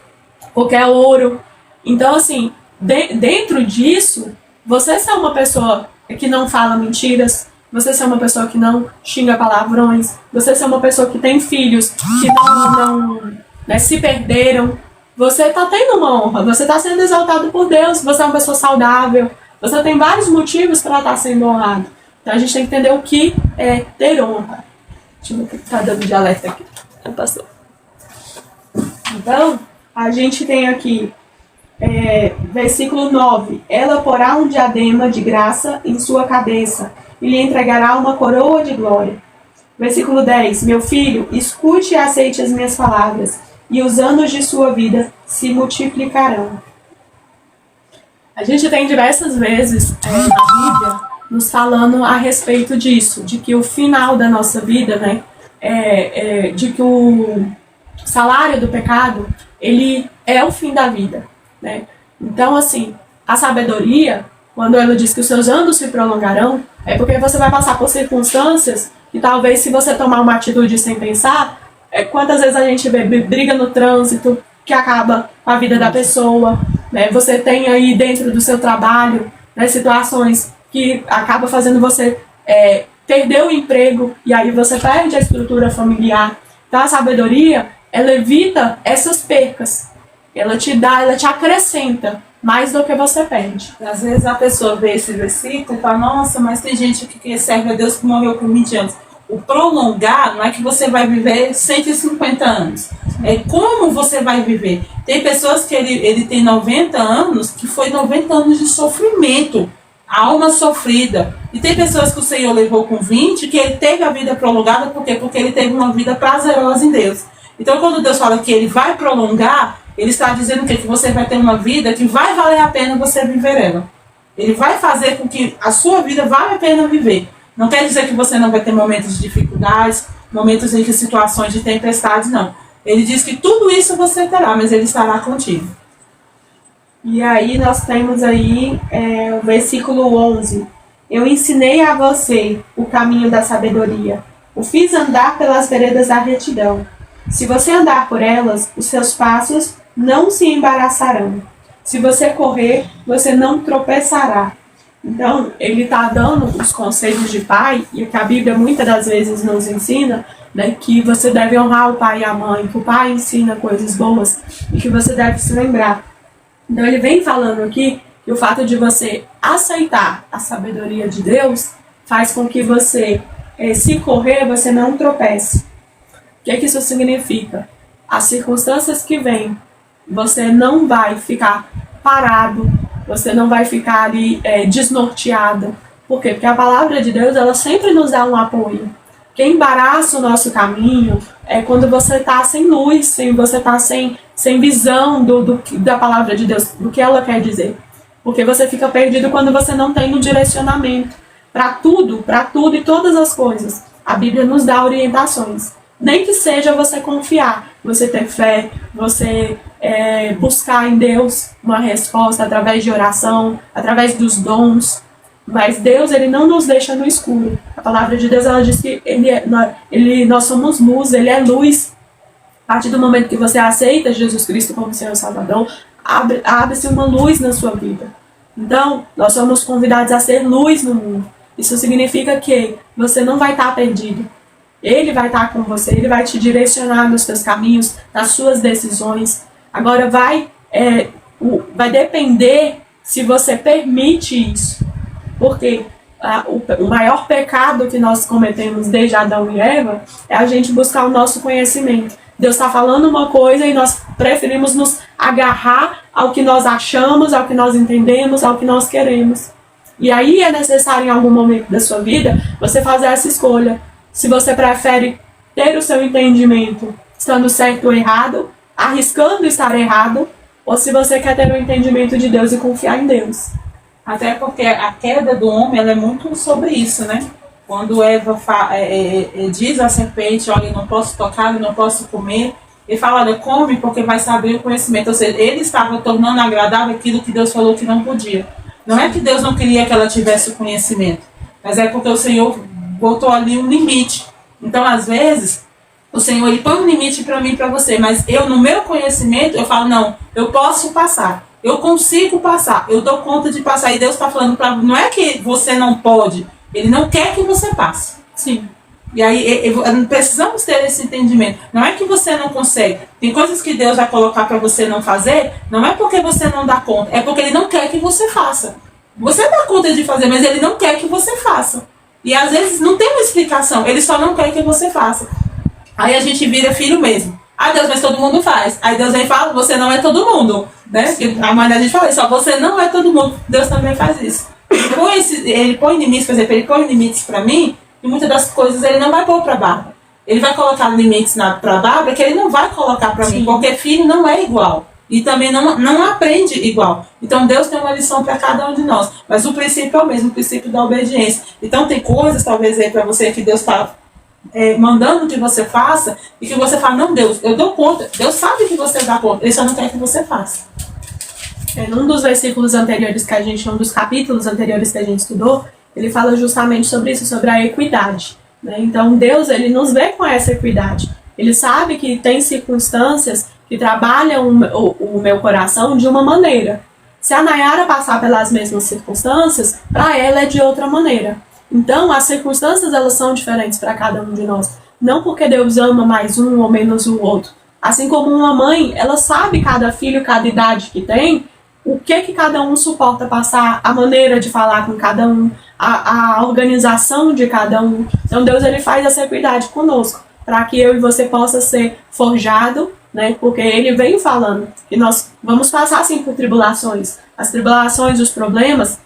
[SPEAKER 2] qualquer ouro. Então, assim, dentro disso, você ser uma pessoa que não fala mentiras, você ser uma pessoa que não xinga palavrões, você ser uma pessoa que tem filhos que não se perderam, você está tendo uma honra, você está sendo exaltado por Deus, você é uma pessoa saudável, você tem vários motivos para estar sendo honrado. Então a gente tem que entender o que é ter honra. Deixa eu ver o que está dando de alerta aqui. Passou. Então, a gente tem aqui versículo 9: ela porá um diadema de graça em sua cabeça e lhe entregará uma coroa de glória. Versículo 10: meu filho, escute e aceite as minhas palavras, e os anos de sua vida se multiplicarão. A gente tem diversas vezes na Bíblia nos falando a respeito disso, de que o final da nossa vida, né, de que o salário do pecado, ele é o fim da vida. Né? Então, assim, a sabedoria, quando ela diz que os seus anos se prolongarão, é porque você vai passar por circunstâncias que talvez, se você tomar uma atitude sem pensar, quantas vezes a gente vê briga no trânsito que acaba com a vida da pessoa, né? Você tem aí dentro do seu trabalho, né, situações que acabam fazendo você perder o emprego e aí você perde a estrutura familiar. Então a sabedoria, ela evita essas percas. Ela te acrescenta mais do que você perde.
[SPEAKER 1] Às vezes a pessoa vê esse versículo e fala: nossa, mas tem gente que serve a Deus que morreu com 20 anos. O prolongar não é que você vai viver 150 anos. É como você vai viver. Tem pessoas que ele tem 90 anos, que foi 90 anos de sofrimento, alma sofrida. E tem pessoas que o Senhor levou com 20, que ele teve a vida prolongada, por quê? Porque ele teve uma vida prazerosa em Deus. Então, quando Deus fala que ele vai prolongar, ele está dizendo que você vai ter uma vida que vai valer a pena você viver ela. Ele vai fazer com que a sua vida vale a pena viver. Não quer dizer que você não vai ter momentos de dificuldades, momentos em que situações de tempestades, não. Ele diz que tudo isso você terá, mas ele estará contigo.
[SPEAKER 2] E aí nós temos aí o versículo 11. Eu ensinei a você o caminho da sabedoria. O fiz andar pelas veredas da retidão. Se você andar por elas, os seus passos não se embaraçarão. Se você correr, você não tropeçará. Então, ele está dando os conselhos de pai, e o que a Bíblia muitas das vezes nos ensina, né, que você deve honrar o pai e a mãe, que o pai ensina coisas boas e que você deve se lembrar. Então, ele vem falando aqui que o fato de você aceitar a sabedoria de Deus faz com que você, se correr, você não tropece. O que isso significa? As circunstâncias que vêm, você não vai ficar parado, você não vai ficar ali desnorteado. Por quê? Porque a palavra de Deus, ela sempre nos dá um apoio. Quem embaraça o nosso caminho é quando você está sem luz, você está sem visão da palavra de Deus, do que ela quer dizer. Porque você fica perdido quando você não tem um direcionamento. Para tudo e todas as coisas, a Bíblia nos dá orientações. Nem que seja você confiar, você ter fé, você buscar em Deus uma resposta através de oração, através dos dons. Mas Deus, ele não nos deixa no escuro. A palavra de Deus, ela diz que nós somos luz, ele é luz. A partir do momento que você aceita Jesus Cristo como Senhor e Salvador, abre-se uma luz na sua vida. Então, nós somos convidados a ser luz no mundo. Isso significa que você não vai estar perdido. Ele vai estar com você, ele vai te direcionar nos seus caminhos, nas suas decisões. Agora vai depender se você permite isso. Porque o maior pecado que nós cometemos desde Adão e Eva é a gente buscar o nosso conhecimento. Deus está falando uma coisa e nós preferimos nos agarrar ao que nós achamos, ao que nós entendemos, ao que nós queremos. E aí é necessário em algum momento da sua vida você fazer essa escolha. Se você prefere ter o seu entendimento estando certo ou errado, arriscando estar errado, ou se você quer ter o entendimento de Deus e confiar em Deus.
[SPEAKER 1] Até porque a queda do homem, ela é muito sobre isso, né? Quando Eva diz à serpente, olha, eu não posso tocar, eu não posso comer, ele fala, olha, come porque vai saber o conhecimento. Ou seja, ele estava tornando agradável aquilo que Deus falou que não podia. Não é que Deus não queria que ela tivesse o conhecimento, mas é porque o Senhor botou ali um limite. Então, às vezes, o Senhor ele põe um limite para mim e para você, mas eu, no meu conhecimento, eu falo, não, eu posso passar. Eu consigo passar, eu dou conta de passar. E Deus está falando para não é que você não pode, Ele não quer que você passe.
[SPEAKER 2] Sim.
[SPEAKER 1] E aí precisamos ter esse entendimento. Não é que você não consegue. Tem coisas que Deus vai colocar para você não fazer, não é porque você não dá conta, é porque Ele não quer que você faça. Você dá conta de fazer, mas Ele não quer que você faça. E às vezes não tem uma explicação, Ele só não quer que você faça. Aí a gente vira filho mesmo. Ah, Deus, mas todo mundo faz. Aí Deus vem e fala, você não é todo mundo. Né? Porque a mãe da gente fala isso, ó, você não é todo mundo. Deus também faz isso. Ele põe limites, por exemplo, ele põe limites para mim, e muitas das coisas ele não vai pôr para Bárbara. Ele vai colocar limites para Bárbara que ele não vai colocar para mim, porque filho não é igual. E também não aprende igual. Então Deus tem uma lição para cada um de nós. Mas o princípio é o mesmo, o princípio da obediência. Então tem coisas, talvez, aí para você que Deus está mandando que você faça, e que você fala, não, Deus, eu dou conta. Deus sabe que você dá conta, Ele só não quer que você faça.
[SPEAKER 2] Num dos versículos anteriores que a gente, um dos capítulos anteriores que a gente estudou, ele fala justamente sobre isso, sobre a equidade. Né? Então Deus, ele nos vê com essa equidade. Ele sabe que tem circunstâncias que trabalham o meu coração de uma maneira. Se a Nayara passar pelas mesmas circunstâncias, para ela é de outra maneira. Então, as circunstâncias, elas são diferentes para cada um de nós. Não porque Deus ama mais um ou menos o outro. Assim como uma mãe, ela sabe cada filho, cada idade que tem, o que cada um suporta passar, a maneira de falar com cada um, a organização de cada um. Então, Deus, ele faz essa equidade conosco, para que eu e você possa ser forjado, né? Porque ele vem falando que nós vamos passar, sim, por tribulações. As tribulações, os problemas,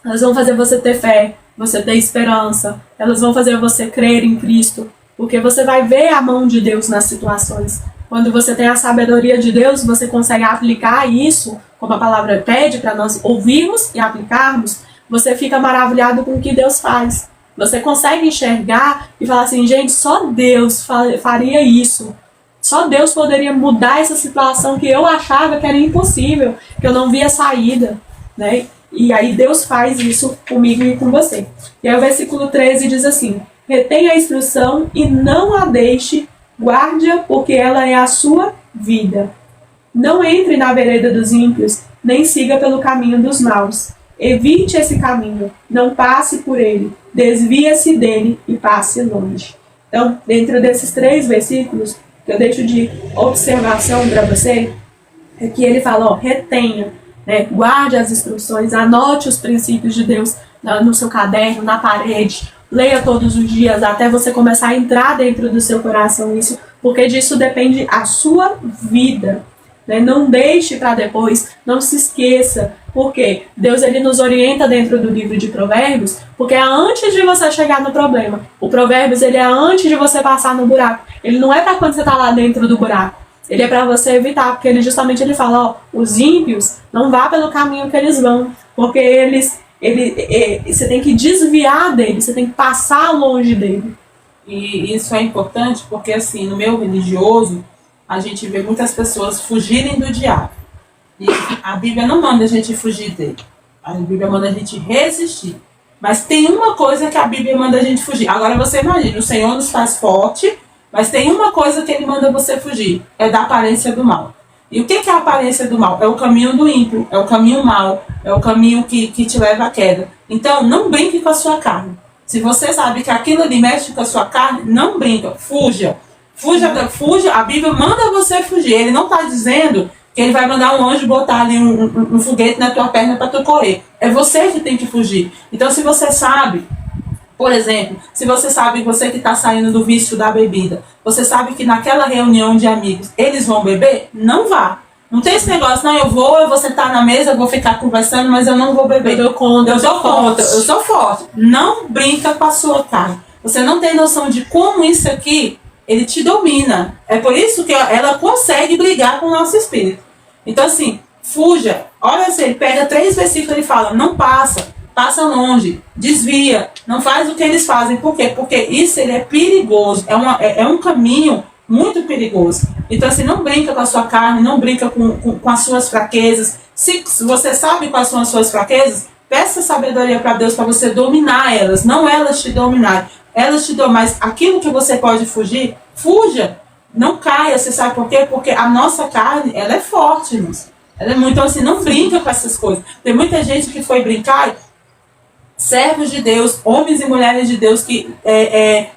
[SPEAKER 2] elas vão fazer você ter fé, você ter esperança, elas vão fazer você crer em Cristo, porque você vai ver a mão de Deus nas situações. Quando você tem a sabedoria de Deus, você consegue aplicar isso, como a palavra pede para nós ouvirmos e aplicarmos, você fica maravilhado com o que Deus faz. Você consegue enxergar e falar assim, gente, só Deus faria isso. Só Deus poderia mudar essa situação que eu achava que era impossível, que eu não via saída, né? E aí Deus faz isso comigo e com você. E aí o versículo 13 diz assim, retenha a instrução e não a deixe Guarde-a, porque ela é a sua vida. Não entre na vereda dos ímpios, nem siga pelo caminho dos maus. Evite esse caminho, não passe por ele, desvia-se dele e passe longe. Então, dentro desses 3 versículos, que eu deixo de observação para você, é que ele fala, retenha, né? Guarde as instruções, anote os princípios de Deus no seu caderno, na parede, leia todos os dias, até você começar a entrar dentro do seu coração isso, porque disso depende a sua vida. Né? Não deixe para depois, não se esqueça, porque Deus ele nos orienta dentro do livro de Provérbios, porque é antes de você chegar no problema. O Provérbios ele é antes de você passar no buraco. Ele não é para quando você está lá dentro do buraco. Ele é para você evitar, porque ele justamente ele fala, ó, os ímpios não vá pelo caminho que eles vão, porque você tem que desviar dele, você tem que passar longe dele.
[SPEAKER 1] E isso é importante porque, assim, no meio religioso, a gente vê muitas pessoas fugirem do diabo. E a Bíblia não manda a gente fugir dele. A Bíblia manda a gente resistir. Mas tem uma coisa que a Bíblia manda a gente fugir. Agora você imagina, o Senhor nos faz forte, mas tem uma coisa que ele manda você fugir. É da aparência do mal. E o que é a aparência do mal? É o caminho do ímpio, é o caminho mau, é o caminho que te leva à queda. Então, não brinque com a sua carne. Se você sabe que aquilo ali mexe com a sua carne, não brinca, fuja. Fuja, a Bíblia manda você fugir. Ele não está dizendo que ele vai mandar um anjo botar ali um foguete na tua perna para tu correr. É você que tem que fugir. Então, se você sabe, por exemplo, se você sabe, você que está saindo do vício da bebida, você sabe que naquela reunião de amigos eles vão beber, não vá. Não tem esse negócio, não, eu vou sentar na mesa, eu vou ficar conversando, mas eu não vou beber.
[SPEAKER 2] Eu
[SPEAKER 1] sou forte. Não brinca com a sua carne. Você não tem noção de como isso aqui ele te domina. É por isso que ela consegue brigar com o nosso espírito. Então, assim, fuja. Olha assim, ele pega 3 versículos e fala, não passa longe, desvia, não faz o que eles fazem. Por quê? Porque isso ele é perigoso. É um caminho muito perigoso. Então, assim, não brinca com a sua carne, não brinca com as suas fraquezas. Se você sabe quais são as suas fraquezas, peça sabedoria para Deus para você dominar elas, não elas te dominarem. Elas te dão, mas aquilo que você pode fugir, fuja. Não caia, você sabe por quê? Porque a nossa carne, ela é forte, moça. Ela é muito, então assim, não brinca com essas coisas. Tem muita gente que foi brincar, servos de Deus, homens e mulheres de Deus que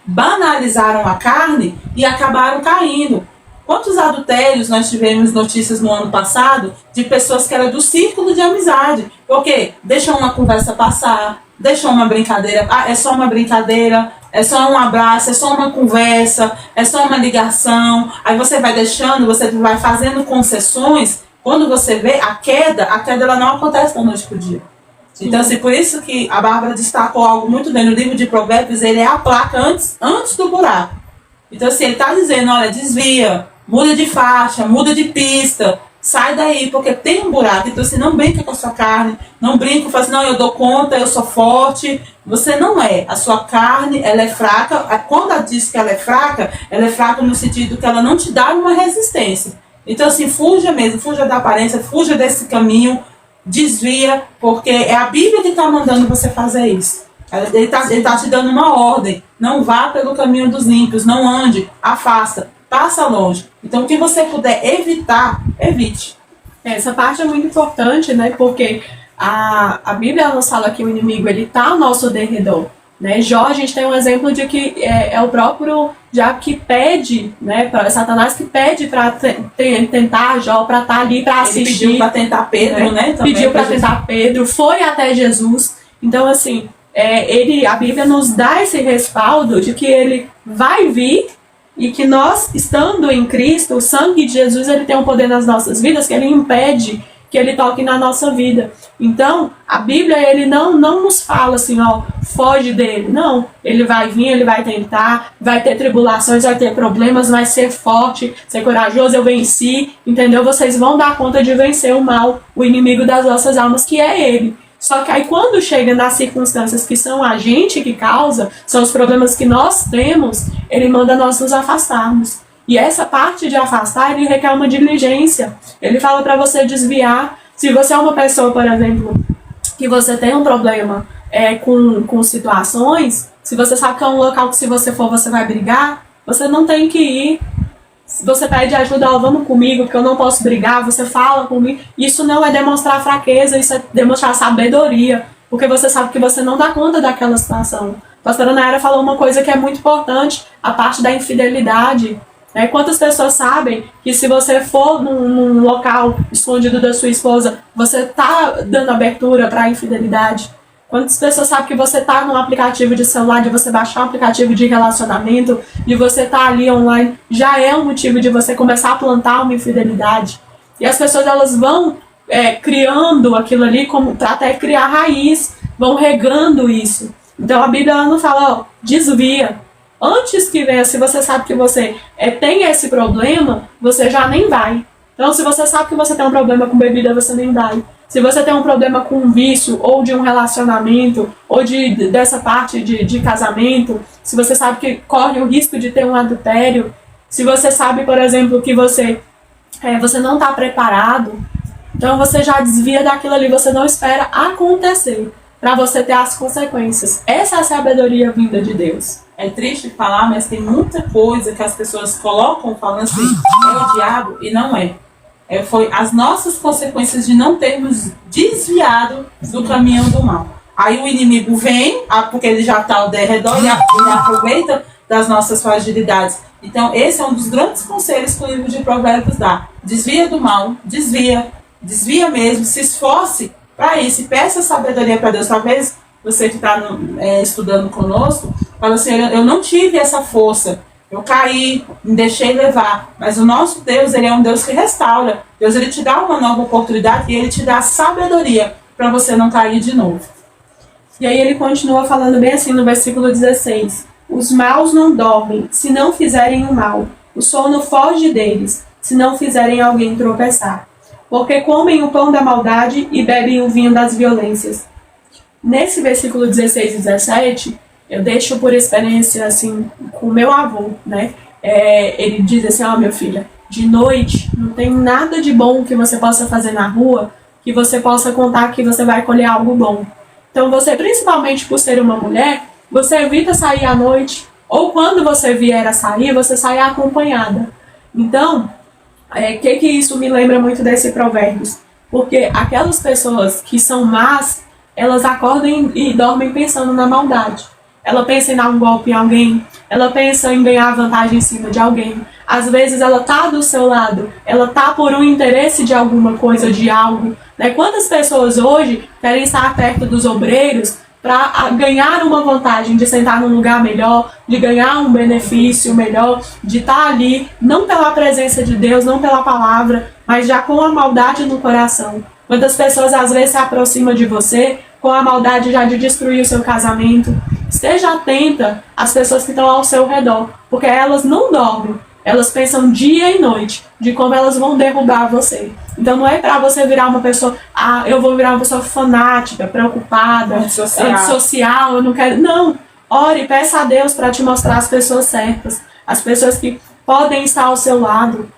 [SPEAKER 1] banalizaram a carne e acabaram caindo. Quantos adultérios nós tivemos notícias no ano passado de pessoas que eram do círculo de amizade? Porque deixam uma conversa passar, deixam uma brincadeira, é só uma brincadeira, é só um abraço, é só uma conversa, é só uma ligação. Aí você vai deixando, você vai fazendo concessões. Quando você vê a queda ela não acontece da noite pro dia. Então, assim, por isso que a Bárbara destacou algo muito bem no livro de Provérbios, ele é a placa antes do buraco. Então, assim, ele está dizendo, olha, desvia, muda de faixa, muda de pista, sai daí, porque tem um buraco. Então, assim, não brinca com a sua carne, não brinca, fala assim, não, eu dou conta, eu sou forte. Você não é. A sua carne, ela é fraca. Quando ela diz que ela é fraca no sentido que ela não te dá uma resistência. Então, assim, fuja mesmo, fuja da aparência, fuja desse caminho, desvia, porque é a Bíblia que está mandando você fazer isso. Ele tá te dando uma ordem. Não vá pelo caminho dos ímpios, não ande, afasta, passa longe. Então, o que você puder evitar, evite.
[SPEAKER 2] Essa parte é muito importante, né? Porque a Bíblia nos fala que o inimigo ele tá ao nosso derredor. Né? Jó, a gente tem um exemplo de que é o próprio diabo que pede, né? Satanás que pede para tentar Jó, para estar ali para assistir.
[SPEAKER 1] Ele pediu para tentar Pedro, né?
[SPEAKER 2] Pediu para tentar Pedro, foi até Jesus. Então, assim, a Bíblia nos dá esse respaldo de que ele vai vir e que nós, estando em Cristo, o sangue de Jesus, ele tem um poder nas nossas vidas que ele impede que ele toque na nossa vida. Então, a Bíblia, ele não nos fala assim, ó, foge dele. Não, ele vai vir, ele vai tentar, vai ter tribulações, vai ter problemas, vai ser forte, ser corajoso, eu venci, entendeu? Vocês vão dar conta de vencer o mal, o inimigo das nossas almas, que é ele. Só que aí quando chega nas circunstâncias que são a gente que causa, são os problemas que nós temos, ele manda nós nos afastarmos. E essa parte de afastar, ele requer uma diligência. Ele fala para você desviar. Se você é uma pessoa, por exemplo, que você tem um problema com situações, se você sabe que é um local que se você for, você vai brigar, você não tem que ir. Se você pede ajuda, ó, vamos comigo, que eu não posso brigar, você fala comigo. Isso não é demonstrar fraqueza, isso é demonstrar sabedoria, porque você sabe que você não dá conta daquela situação. A pastora Nayara falou uma coisa que é muito importante, a parte da infidelidade. Quantas pessoas sabem que se você for num local escondido da sua esposa, você está dando abertura para a infidelidade? Quantas pessoas sabem que você está num aplicativo de celular, de você baixar um aplicativo de relacionamento, de você estar ali online, já é um motivo de você começar a plantar uma infidelidade. E as pessoas elas vão criando aquilo ali para até criar raiz, vão regando isso. Então a Bíblia ela não fala, ó, desvia. Antes que venha, se você sabe que você tem esse problema, você já nem vai. Então, se você sabe que você tem um problema com bebida, você nem vai. Se você tem um problema com um vício, ou de um relacionamento, ou dessa parte de casamento, se você sabe que corre o risco de ter um adultério, se você sabe, por exemplo, que você não está preparado, então você já desvia daquilo ali, você não espera acontecer, para você ter as consequências. Essa é a sabedoria vinda de Deus.
[SPEAKER 1] É triste falar, mas tem muita coisa que as pessoas colocam falando assim, é o diabo, e não é. Foi as nossas consequências de não termos desviado do caminho do mal. Aí o inimigo vem, porque ele já está ao derredor, ele aproveita das nossas fragilidades. Então esse é um dos grandes conselhos que o livro de Provérbios dá. Desvia do mal, desvia mesmo, se esforce para isso, e peça sabedoria para Deus. Talvez você que está estudando conosco, fala assim, eu não tive essa força, eu caí, me deixei levar, mas o nosso Deus, ele é um Deus que restaura. Deus, ele te dá uma nova oportunidade e ele te dá sabedoria para você não cair de novo.
[SPEAKER 2] E aí ele continua falando bem assim no versículo 16, os maus não dormem, se não fizerem o mal, o sono foge deles, se não fizerem alguém tropeçar, porque comem o pão da maldade e bebem o vinho das violências. Nesse versículo 16 e 17, eu deixo por experiência, assim, com o meu avô, né? Ele diz assim, ó, meu filho, de noite não tem nada de bom que você possa fazer na rua, que você possa contar que você vai colher algo bom. Então você, principalmente por ser uma mulher, você evita sair à noite, ou quando você vier a sair, você sai acompanhada. Então, que isso me lembra muito desse Provérbios? Porque aquelas pessoas que são más, elas acordam e dormem pensando na maldade. Ela pensa em dar um golpe em alguém, ela pensa em ganhar vantagem em cima de alguém. Às vezes ela tá do seu lado, ela tá por um interesse de alguma coisa, de algo. Quantas pessoas hoje querem estar perto dos obreiros para ganhar uma vantagem, de sentar num lugar melhor, de ganhar um benefício melhor, de estar ali, não pela presença de Deus, não pela palavra, mas já com a maldade no coração. Quantas pessoas às vezes se aproximam de você com a maldade já de destruir o seu casamento. Esteja atenta às pessoas que estão ao seu redor, porque elas não dormem. Elas pensam dia e noite de como elas vão derrubar você. Então não é para você virar uma pessoa, eu vou virar uma pessoa fanática, preocupada, antissocial, eu não quero. Não, ore, peça a Deus para te mostrar as pessoas certas, as pessoas que podem estar ao seu lado.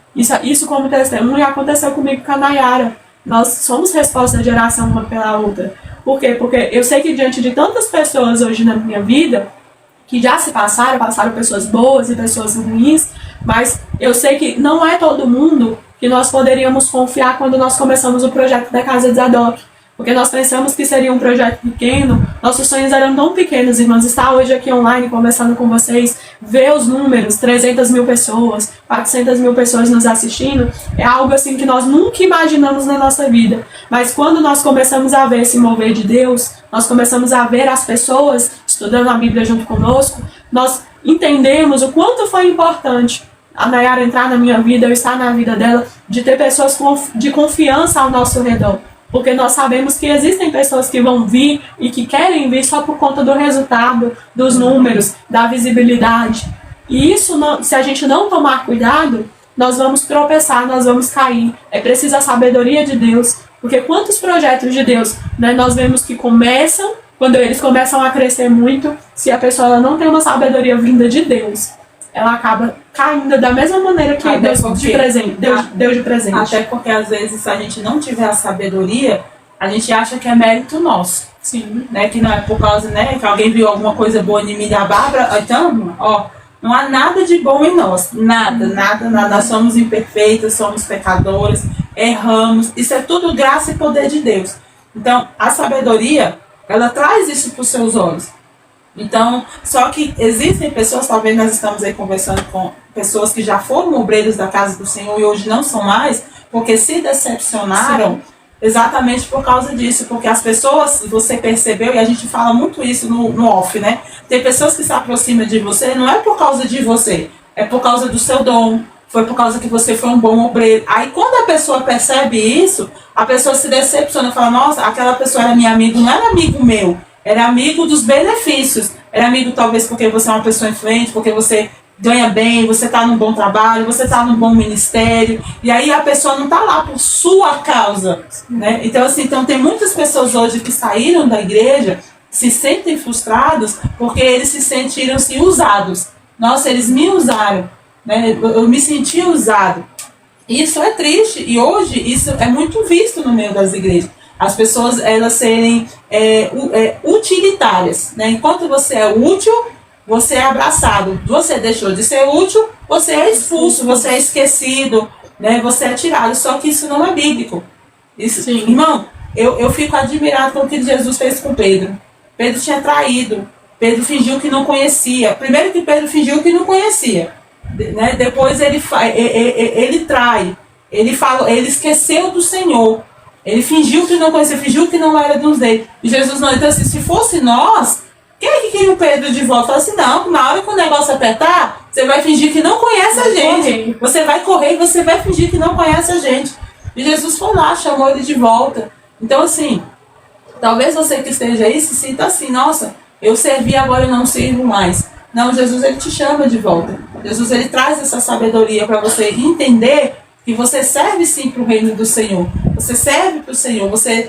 [SPEAKER 2] Isso como testemunho aconteceu comigo com a Nayara. Nós somos resposta de oração uma pela outra. Por quê? Porque eu sei que diante de tantas pessoas hoje na minha vida, que já se passaram pessoas boas e pessoas ruins, mas eu sei que não é todo mundo que nós poderíamos confiar quando nós começamos o projeto da Casa de Zadok. Porque nós pensamos que seria um projeto pequeno, nossos sonhos eram tão pequenos, irmãos. Estar hoje aqui online conversando com vocês, ver os números, 300 mil pessoas, 400 mil pessoas nos assistindo, é algo assim que nós nunca imaginamos na nossa vida. Mas quando nós começamos a ver esse mover de Deus, nós começamos a ver as pessoas estudando a Bíblia junto conosco, nós entendemos o quanto foi importante a Nayara entrar na minha vida, eu estar na vida dela, de ter pessoas de confiança ao nosso redor. Porque nós sabemos que existem pessoas que vão vir e que querem vir só por conta do resultado, dos números, da visibilidade. E isso, se a gente não tomar cuidado, nós vamos tropeçar, nós vamos cair. É preciso a sabedoria de Deus. Porque quantos projetos de Deus, nós vemos que começam, quando eles começam a crescer muito, se a pessoa ela não tem uma sabedoria vinda de Deus, ela acaba caindo da mesma maneira que Deus deu de presente.
[SPEAKER 1] Até porque, às vezes, se a gente não tiver a sabedoria, a gente acha que é mérito nosso.
[SPEAKER 2] Sim.
[SPEAKER 1] Que não é por causa, que alguém viu alguma coisa boa em mim da Bárbara. Então, Não há nada de bom em nós. Nada, nada, nada. Nós somos imperfeitas, somos pecadores, erramos. Isso é tudo graça e poder de Deus. Então, a sabedoria, ela traz isso para os seus olhos. Então, só que existem pessoas, talvez nós estamos aí conversando com pessoas que já foram obreiros da casa do Senhor e hoje não são mais, porque se decepcionaram. Sim. Exatamente por causa disso, porque as pessoas, você percebeu, e a gente fala muito isso no off, né? Tem pessoas que se aproximam de você, não é por causa de você, é por causa do seu dom, foi por causa que você foi um bom obreiro. Aí quando a pessoa percebe isso, a pessoa se decepciona, fala, nossa, aquela pessoa era minha amiga, não era amigo meu, era amigo dos benefícios, era amigo talvez porque você é uma pessoa influente, porque você ganha bem, você está num bom trabalho, você está num bom ministério, e aí a pessoa não está lá por sua causa, né? Então, assim, tem muitas pessoas hoje que saíram da igreja, se sentem frustrados, porque eles se sentiram-se usados. Nossa, eles me usaram, né? Eu me senti usado. Isso é triste, e hoje isso é muito visto no meio das igrejas. As pessoas, elas serem utilitárias, né? Enquanto você é útil, você é abraçado. Você deixou de ser útil, você é expulso, você é esquecido, né? Você é tirado. Só que isso não é bíblico. Isso, irmão, eu fico admirado com o que Jesus fez com Pedro. Pedro tinha traído. Pedro fingiu que não conhecia. Primeiro que Pedro fingiu que não conhecia, né? Depois ele trai. Ele esqueceu do Senhor. Ele fingiu que não conhecia, fingiu que não era dos dele. E Jesus não. Então, assim, se fosse nós, quem é que queria o Pedro de volta? Fala assim, não, na hora que o negócio apertar, você vai fingir que não conhece a gente. Você vai correr e você vai fingir que não conhece a gente. E Jesus foi lá, chamou ele de volta. Então, assim, talvez você que esteja aí se sinta assim, nossa, eu servi, agora eu não sirvo mais. Não, Jesus, ele te chama de volta. Jesus, ele traz essa sabedoria para você entender que você serve sim para o reino do Senhor. Você serve para o Senhor. Você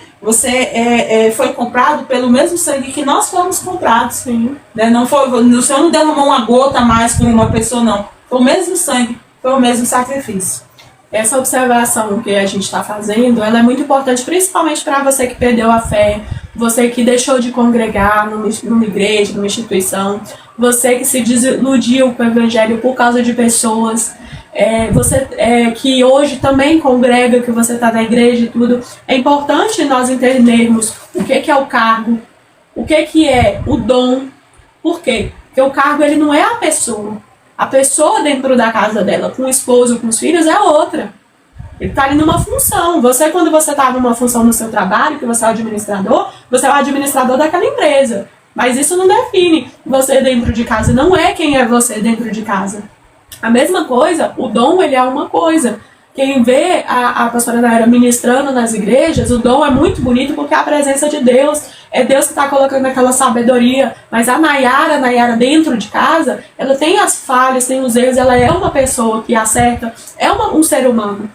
[SPEAKER 1] foi comprado pelo mesmo sangue que nós fomos comprados. Sim. Né? Não foi, o Senhor não derramou uma gota a mais por uma pessoa, não. Foi o mesmo sangue, foi o mesmo sacrifício.
[SPEAKER 2] Essa observação que a gente está fazendo, ela é muito importante, principalmente para você que perdeu a fé, você que deixou de congregar numa igreja, numa instituição, você que se desiludiu com o evangelho por causa de pessoas, você que hoje também congrega, que você está na igreja e tudo. É importante nós entendermos o que é o cargo, o que é o dom. Por quê? Porque o cargo, ele não é a pessoa. A pessoa dentro da casa dela, com o esposo, com os filhos, é outra. Ele está ali numa função. Você, quando você está numa função no seu trabalho, que você é o administrador, você é o administrador daquela empresa. Mas isso não define você dentro de casa. Não é quem é você dentro de casa. A mesma coisa, o dom, ele é uma coisa. Quem vê a pastora Nayara ministrando nas igrejas, o dom é muito bonito porque é a presença de Deus. É Deus que está colocando aquela sabedoria. Mas a Nayara dentro de casa, ela tem as falhas, tem os erros, ela é uma pessoa que acerta, é um ser humano.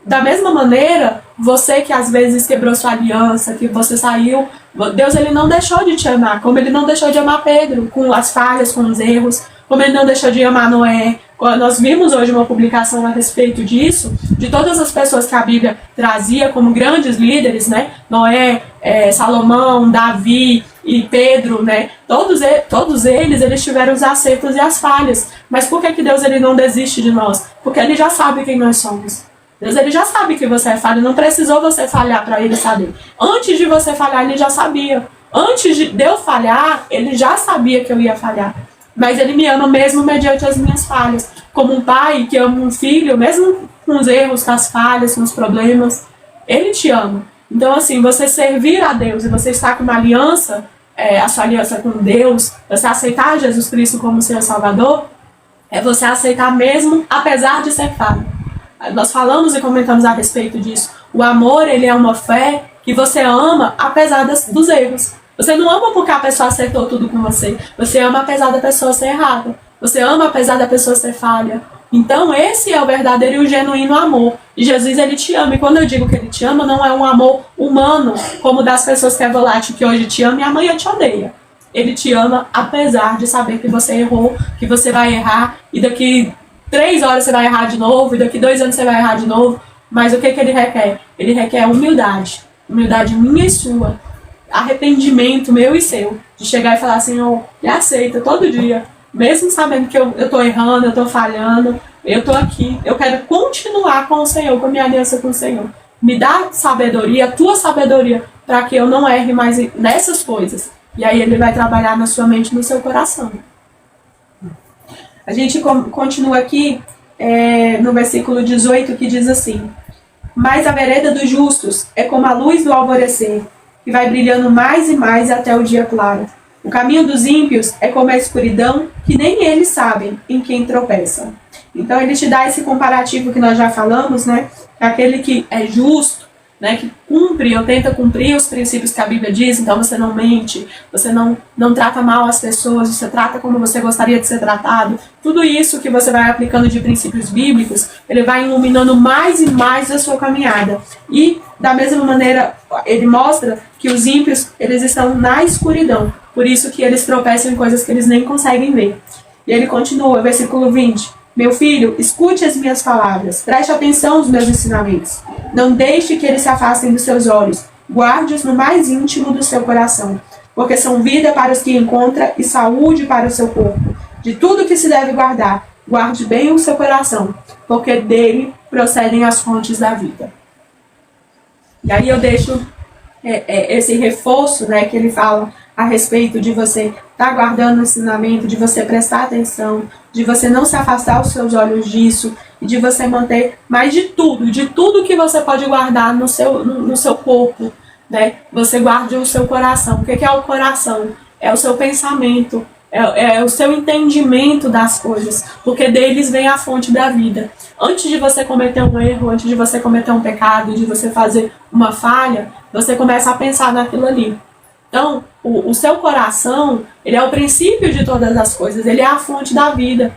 [SPEAKER 2] Da mesma maneira, você que às vezes quebrou sua aliança, que você saiu, Deus, ele não deixou de te amar, como ele não deixou de amar Pedro, com as falhas, com os erros, como ele não deixou de amar Noé. Nós vimos hoje uma publicação a respeito disso, de todas as pessoas que a Bíblia trazia como grandes líderes, né? Noé, Salomão, Davi e Pedro, né? Todos eles tiveram os acertos e as falhas. Mas por que Deus, ele não desiste de nós? Porque ele já sabe quem nós somos. Deus, ele já sabe que você é falho, não precisou você falhar para ele saber. Antes de você falhar, ele já sabia. Antes de eu falhar, ele já sabia que eu ia falhar. Mas ele me ama mesmo mediante as minhas falhas. Como um pai que ama um filho, mesmo com os erros, com as falhas, com os problemas, ele te ama. Então, assim, você servir a Deus e você estar com uma aliança, a sua aliança com Deus, você aceitar Jesus Cristo como seu Salvador, é você aceitar mesmo, apesar de ser falho. Nós falamos e comentamos a respeito disso. O amor, ele é uma fé que você ama apesar dos erros. Você não ama porque a pessoa acertou tudo com você. Você ama apesar da pessoa ser errada. Você ama apesar da pessoa ser falha. Então esse é o verdadeiro e o genuíno amor. E Jesus, ele te ama. E quando eu digo que ele te ama, não é um amor humano, como das pessoas que é volátil, que hoje te ama e amanhã te odeia. Ele te ama apesar de saber que você errou, que você vai errar, e daqui 3 horas você vai errar de novo, e daqui 2 anos você vai errar de novo. Mas o que ele requer? Ele requer humildade. Humildade minha e sua. Arrependimento meu e seu, de chegar e falar assim, me aceita todo dia, mesmo sabendo que eu tô errando, eu tô falhando, eu tô aqui, eu quero continuar com o Senhor, com a minha aliança com o Senhor. Me dá sabedoria, a tua sabedoria, para que eu não erre mais nessas coisas. E aí ele vai trabalhar na sua mente, no seu coração. A gente continua aqui no versículo 18, que diz assim: mas a vereda dos justos é como a luz do alvorecer, que vai brilhando mais e mais até o dia claro. O caminho dos ímpios é como a escuridão, que nem eles sabem em quem tropeçam. Então ele te dá esse comparativo que nós já falamos, né? Aquele que é justo, né? Que cumpre ou tenta cumprir os princípios que a Bíblia diz. Então você não mente, você não trata mal as pessoas, você trata como você gostaria de ser tratado. Tudo isso que você vai aplicando de princípios bíblicos, ele vai iluminando mais e mais a sua caminhada. E da mesma maneira, ele mostra que os ímpios, eles estão na escuridão. Por isso que eles tropeçam em coisas que eles nem conseguem ver. E ele continua, versículo 20. Meu filho, escute as minhas palavras, preste atenção aos meus ensinamentos. Não deixe que eles se afastem dos seus olhos, guarde-os no mais íntimo do seu coração, porque são vida para os que encontra e saúde para o seu corpo. De tudo que se deve guardar, guarde bem o seu coração, porque dele procedem as fontes da vida. E aí eu deixo esse reforço, né, que ele fala a respeito de você estar guardando o ensinamento, de você prestar atenção, de você não se afastar os seus olhos disso, e de você manter mais de tudo que você pode guardar no seu corpo, né? Você guarde o seu coração. O que é o coração? É o seu pensamento, é o seu entendimento das coisas, porque deles vem a fonte da vida. Antes de você cometer um erro, antes de você cometer um pecado, de você fazer uma falha, você começa a pensar naquilo ali. Então, o seu coração, ele é o princípio de todas as coisas, ele é a fonte da vida.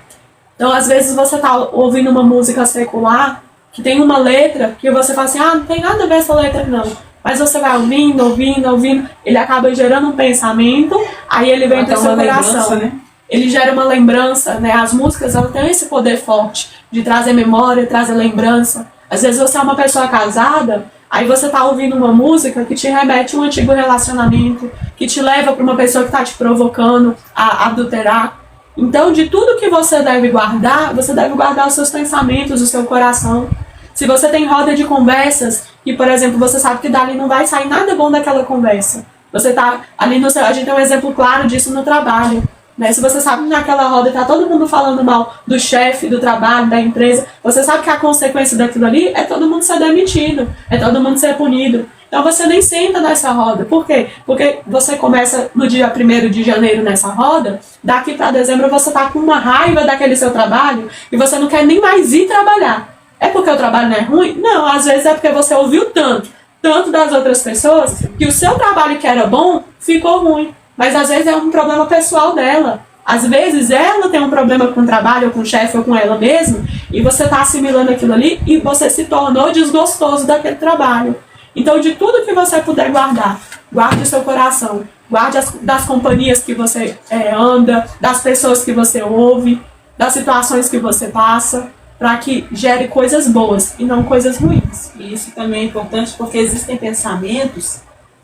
[SPEAKER 2] Então, às vezes você está ouvindo uma música secular, que tem uma letra, que você fala assim, não tem nada a ver essa letra não. Mas você vai ouvindo, ele acaba gerando um pensamento, aí ele vem para o seu coração. Né? Ele gera uma lembrança, né? As músicas, elas têm esse poder forte de trazer memória, trazer lembrança. Às vezes você é uma pessoa casada, aí você está ouvindo uma música que te remete a um antigo relacionamento, que te leva para uma pessoa que está te provocando a adulterar. Então, de tudo que você deve guardar os seus pensamentos, o seu coração. Se você tem roda de conversas, e, por exemplo, você sabe que dali não vai sair nada bom daquela conversa. Você está ali a gente tem um exemplo claro disso no trabalho. Né? Se você sabe que naquela roda está todo mundo falando mal do chefe, do trabalho, da empresa, você sabe que a consequência daquilo ali é todo mundo ser demitido, é todo mundo ser punido. Então você nem senta nessa roda. Por quê? Porque você começa no dia 1º de janeiro nessa roda, daqui para dezembro você está com uma raiva daquele seu trabalho e você não quer nem mais ir trabalhar. É porque o trabalho não é ruim? Não, às vezes é porque você ouviu tanto das outras pessoas, que o seu trabalho que era bom ficou ruim. Mas às vezes é um problema pessoal dela. Às vezes ela tem um problema com o trabalho, ou com o chefe, ou com ela mesma, e você está assimilando aquilo ali e você se tornou desgostoso daquele trabalho. Então, de tudo que você puder guardar, guarde o seu coração, guarde das companhias que você anda, das pessoas que você ouve, das situações que você passa, para que gere coisas boas e não coisas ruins.
[SPEAKER 1] E isso também é importante porque existem pensamentos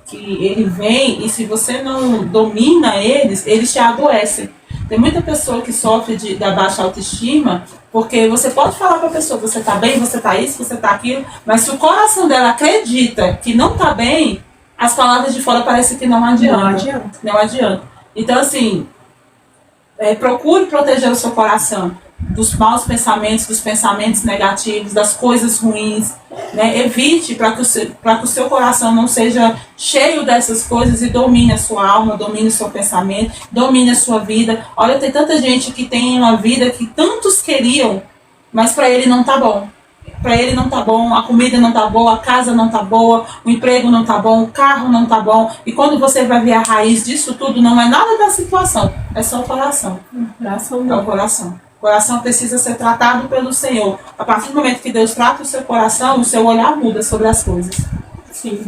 [SPEAKER 1] que ele vem e se você não domina eles, eles te adoecem. Tem muita pessoa que sofre da baixa autoestima porque você pode falar para a pessoa, você está bem, você está isso, você está aquilo, mas se o coração dela acredita que não está bem, as palavras de fora parecem que não adiantam. Não adianta. Então, assim, procure proteger o seu coração dos maus pensamentos, dos pensamentos negativos, das coisas ruins, né? Evite para que o seu coração não seja cheio dessas coisas e domine a sua alma, domine o seu pensamento, domine a sua vida. Olha, tem tanta gente que tem uma vida que tantos queriam, mas para ele não tá bom. Para ele não tá bom, a comida não tá boa, a casa não tá boa, o emprego não tá bom, o carro não tá bom. E quando você vai ver a raiz disso tudo, não é nada da situação, é só o coração. É o coração. O coração precisa ser tratado pelo Senhor. A partir do momento que Deus trata o seu coração, o seu olhar muda sobre as coisas.
[SPEAKER 2] Sim.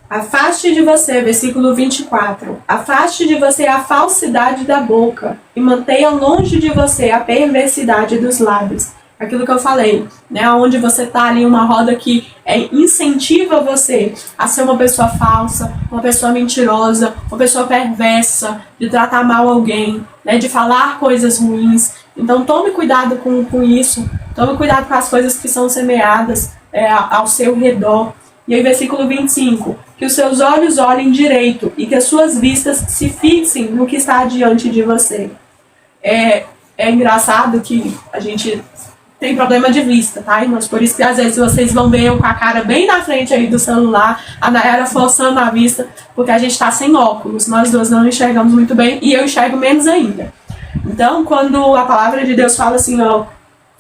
[SPEAKER 2] Afaste de você, versículo 24. Afaste de você a falsidade da boca e mantenha longe de você a perversidade dos lábios. aquilo que eu falei, né? Onde você está ali, uma roda que incentiva você a ser uma pessoa falsa, uma pessoa mentirosa, uma pessoa perversa, de tratar mal alguém, né? De falar coisas ruins. Então tome cuidado com isso, tome cuidado com as coisas que são semeadas ao seu redor. E aí, versículo 25, que os seus olhos olhem direito e que as suas vistas se fixem no que está diante de você. É engraçado que a gente tem problema de vista, tá, irmãos? Por isso que às vezes vocês vão ver eu com a cara bem na frente aí do celular, a Nayara forçando a vista, porque a gente está sem óculos, nós duas não enxergamos muito bem e eu enxergo menos ainda. Então, quando a palavra de Deus fala assim, ó,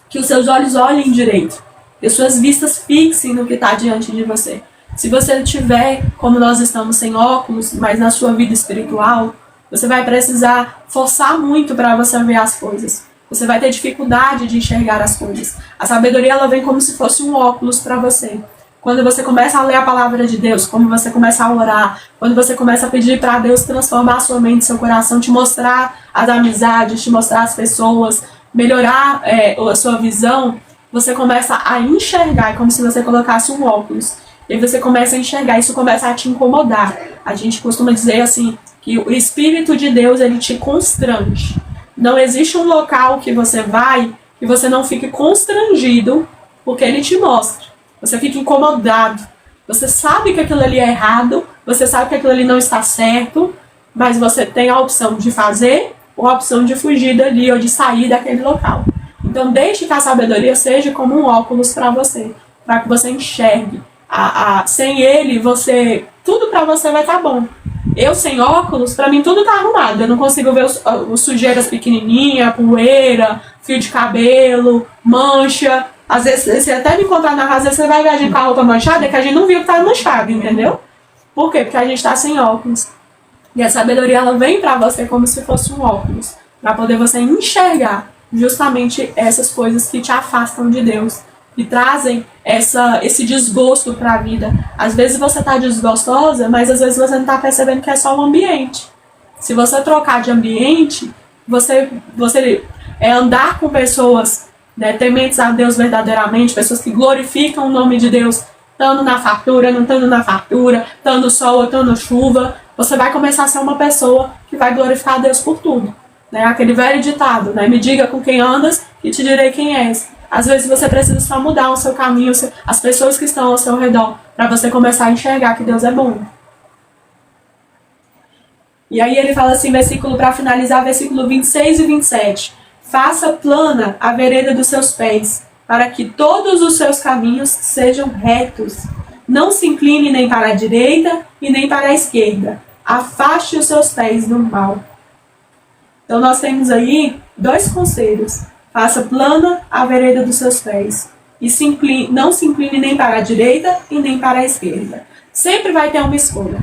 [SPEAKER 2] que os seus olhos olhem direito, que as suas vistas fixem no que está diante de você. Se você tiver, como nós estamos sem óculos, mas na sua vida espiritual, você vai precisar forçar muito para você ver as coisas. Você vai ter dificuldade de enxergar as coisas. A sabedoria, ela vem como se fosse um óculos para você. Quando você começa a ler a palavra de Deus, quando você começa a orar, quando você começa a pedir para Deus transformar a sua mente, seu coração, te mostrar as amizades, te mostrar as pessoas, melhorar a sua visão, você começa a enxergar, é como se você colocasse um óculos. E aí você começa a enxergar, isso começa a te incomodar. A gente costuma dizer assim, que o Espírito de Deus, ele te constrange. Não existe um local que você vai e você não fique constrangido, porque ele te mostra. Você fica incomodado. Você sabe que aquilo ali é errado, você sabe que aquilo ali não está certo, mas você tem a opção de fazer ou a opção de fugir dali ou de sair daquele local. Então deixe que a sabedoria seja como um óculos para você, para que você enxergue. Sem ele, tudo para você vai estar bom. Eu sem óculos, para mim tudo tá arrumado. Eu não consigo ver os sujeiras pequenininha, poeira, fio de cabelo, mancha. Às vezes, você até me encontrar na rua, às vezes você vai ver a gente com a roupa manchada, que a gente não viu que tá manchado, entendeu? Por quê? Porque a gente tá sem óculos. E a sabedoria, ela vem para você como se fosse um óculos, para poder você enxergar justamente essas coisas que te afastam de Deus, que trazem esse desgosto para a vida. Às vezes você está desgostosa, mas às vezes você não está percebendo que é só o ambiente. Se você trocar de ambiente, você andar com pessoas, né, tementes a Deus verdadeiramente, pessoas que glorificam o nome de Deus, estando na fartura, não estando na fartura, estando sol ou estando chuva, você vai começar a ser uma pessoa que vai glorificar a Deus por tudo. Né? Aquele velho ditado, né? Me diga com quem andas e te direi quem és. Às vezes você precisa só mudar o seu caminho, as pessoas que estão ao seu redor, para você começar a enxergar que Deus é bom. E aí ele fala assim, para finalizar, versículo 26 e 27. Faça plana a vereda dos seus pés, para que todos os seus caminhos sejam retos. Não se incline nem para a direita e nem para a esquerda. Afaste os seus pés do mal. Então nós temos aí 2 conselhos. Faça plana a vereda dos seus pés. E não se incline nem para a direita e nem para a esquerda. Sempre vai ter uma escolha.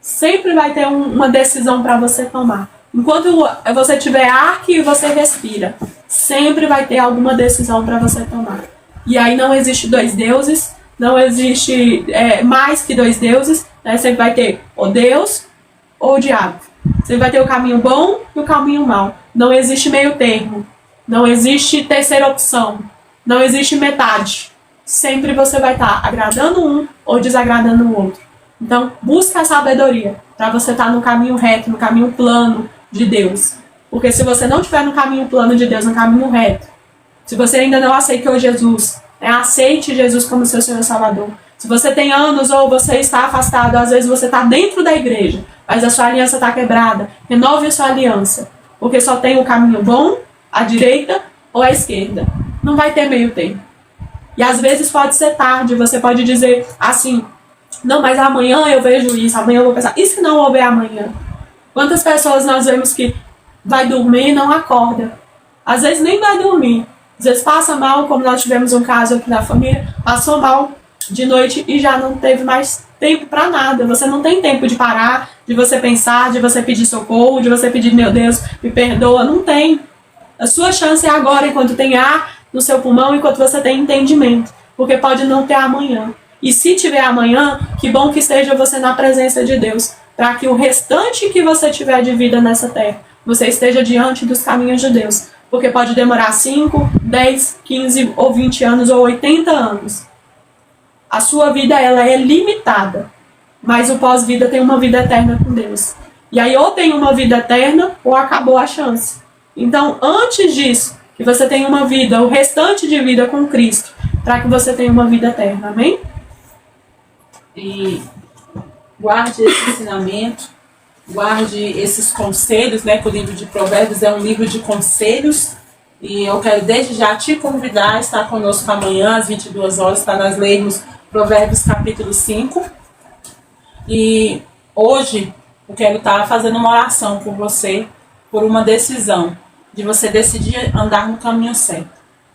[SPEAKER 2] Sempre vai ter uma decisão para você tomar. Enquanto você tiver ar e você respira, sempre vai ter alguma decisão para você tomar. E aí não existe 2 deuses, não existe mais que 2 deuses. Né? Sempre vai ter o Deus ou o diabo. Sempre vai ter o caminho bom e o caminho mau. Não existe meio termo. Não existe terceira opção. Não existe metade. Sempre você vai estar agradando um ou desagradando o outro. Então, busca a sabedoria para você estar no caminho reto, no caminho plano de Deus. Porque se você não estiver no caminho plano de Deus, no caminho reto, se você ainda não aceitou Jesus, aceite Jesus como seu Senhor e Salvador. Se você tem anos ou você está afastado, às vezes você está dentro da igreja, mas a sua aliança está quebrada, renove a sua aliança. Porque só tem o caminho bom, a direita ou a esquerda. Não vai ter meio termo. E às vezes pode ser tarde, você pode dizer assim, não, mas amanhã eu vejo isso, amanhã eu vou pensar. E se não houver amanhã? Quantas pessoas nós vemos que vai dormir e não acorda? Às vezes nem vai dormir. Às vezes passa mal, como nós tivemos um caso aqui na família, passou mal de noite e já não teve mais tempo para nada. Você não tem tempo de parar, de você pensar, de você pedir socorro, de você pedir, meu Deus, me perdoa. Não tem. A sua chance é agora, enquanto tem ar no seu pulmão, enquanto você tem entendimento. Porque pode não ter amanhã. E se tiver amanhã, que bom que esteja você na presença de Deus, para que o restante que você tiver de vida nessa terra, você esteja diante dos caminhos de Deus, Porque pode demorar 5, 10, 15 ou 20 anos ou 80 anos. A sua vida ela é limitada, mas o pós-vida tem uma vida eterna com Deus. E aí ou tem uma vida eterna ou acabou a chance. Então, antes disso, que você tenha uma vida, o restante de vida com Cristo, para que você tenha uma vida eterna. Amém?
[SPEAKER 1] E guarde esse ensinamento, guarde esses conselhos, né? Que o livro de Provérbios é um livro de conselhos. E eu quero desde já te convidar a estar conosco amanhã, às 22 horas, para nós lermos Provérbios capítulo 5. E hoje eu quero estar fazendo uma oração por você, por uma decisão, de você decidir andar no caminho certo.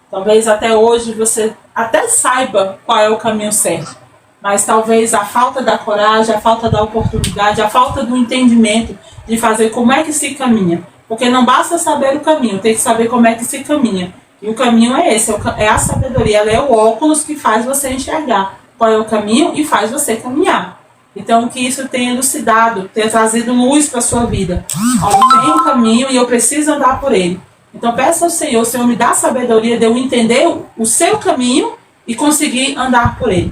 [SPEAKER 1] Talvez até hoje você até saiba qual é o caminho certo, mas talvez a falta da coragem, a falta da oportunidade, a falta do entendimento de fazer como é que se caminha. Porque não basta saber o caminho, tem que saber como é que se caminha. E o caminho é esse, é a sabedoria, ela é o óculos que faz você enxergar qual é o caminho e faz você caminhar. Então, que isso tenha elucidado, tenha trazido luz para a sua vida. Ó, tem um caminho e eu preciso andar por ele. Então, peça ao Senhor, Senhor, me dá a sabedoria de eu entender o seu caminho e conseguir andar por ele.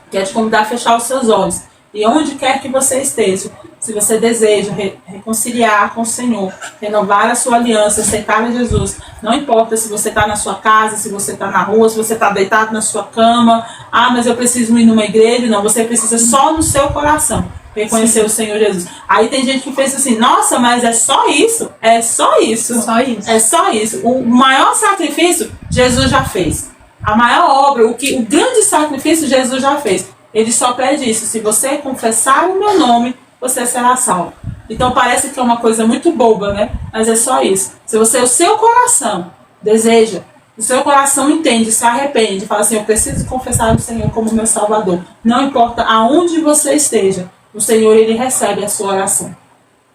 [SPEAKER 1] Quero te convidar a fechar os seus olhos. E onde quer que você esteja, se você deseja reconciliar com o Senhor, renovar a sua aliança, aceitar a Jesus, não importa se você está na sua casa, se você está na rua, se você está deitado na sua cama, mas eu preciso ir numa igreja. Não, você precisa só no seu coração reconhecer o Senhor Jesus. Aí tem gente que pensa assim, nossa, mas é só isso? É só isso.
[SPEAKER 2] Só isso.
[SPEAKER 1] É só isso. O maior sacrifício, Jesus já fez. A maior obra, o grande sacrifício, Jesus já fez. Ele só pede isso, se você confessar o meu nome, você será salvo. Então parece que é uma coisa muito boba, né? Mas é só isso. Se você, o seu coração deseja, o seu coração entende, se arrepende, fala assim, eu preciso confessar o Senhor como meu Salvador. Não importa aonde você esteja, o Senhor, Ele recebe a sua oração.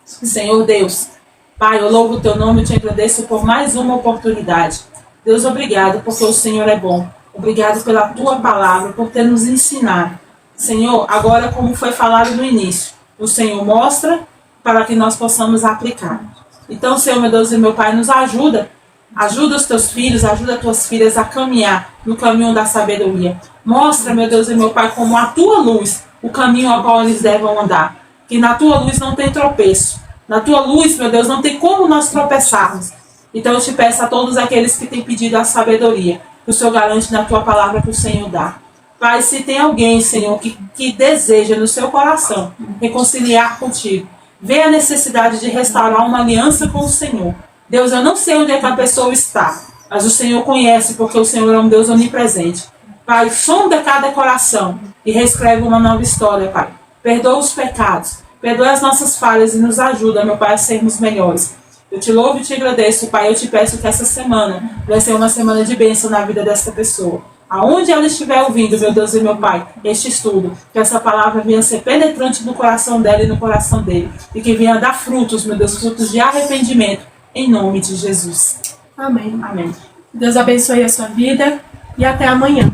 [SPEAKER 1] Senhor Deus, Pai, eu louvo o teu nome e te agradeço por mais uma oportunidade. Deus, obrigado, porque o Senhor é bom. Obrigado pela tua palavra, por ter nos ensinado. Senhor, agora como foi falado no início, o Senhor mostra para que nós possamos aplicar. Então, Senhor, meu Deus e meu Pai, nos ajuda. Ajuda os teus filhos, ajuda as tuas filhas a caminhar no caminho da sabedoria. Mostra, meu Deus e meu Pai, como a tua luz, o caminho ao qual eles devem andar. Que na tua luz não tem tropeço. Na tua luz, meu Deus, não tem como nós tropeçarmos. Então eu te peço a todos aqueles que têm pedido a sabedoria, que o Senhor garante na tua palavra que o Senhor dá. Pai, se tem alguém, Senhor, que deseja no seu coração reconciliar contigo, vê a necessidade de restaurar uma aliança com o Senhor. Deus, eu não sei onde é que a pessoa está, mas o Senhor conhece, porque o Senhor é um Deus onipresente. Pai, sonda cada coração e reescreve uma nova história, Pai. Perdoa os pecados, perdoa as nossas falhas e nos ajuda, meu Pai, a sermos melhores. Eu te louvo e te agradeço, Pai. Eu te peço que essa semana vai ser uma semana de bênção na vida desta pessoa. Aonde ela estiver ouvindo, meu Deus e meu Pai, este estudo, que essa palavra venha ser penetrante no coração dela e no coração dele. E que venha dar frutos, meu Deus, frutos de arrependimento, em nome de Jesus.
[SPEAKER 2] Amém.
[SPEAKER 1] Amém.
[SPEAKER 2] Deus abençoe a sua vida e até amanhã.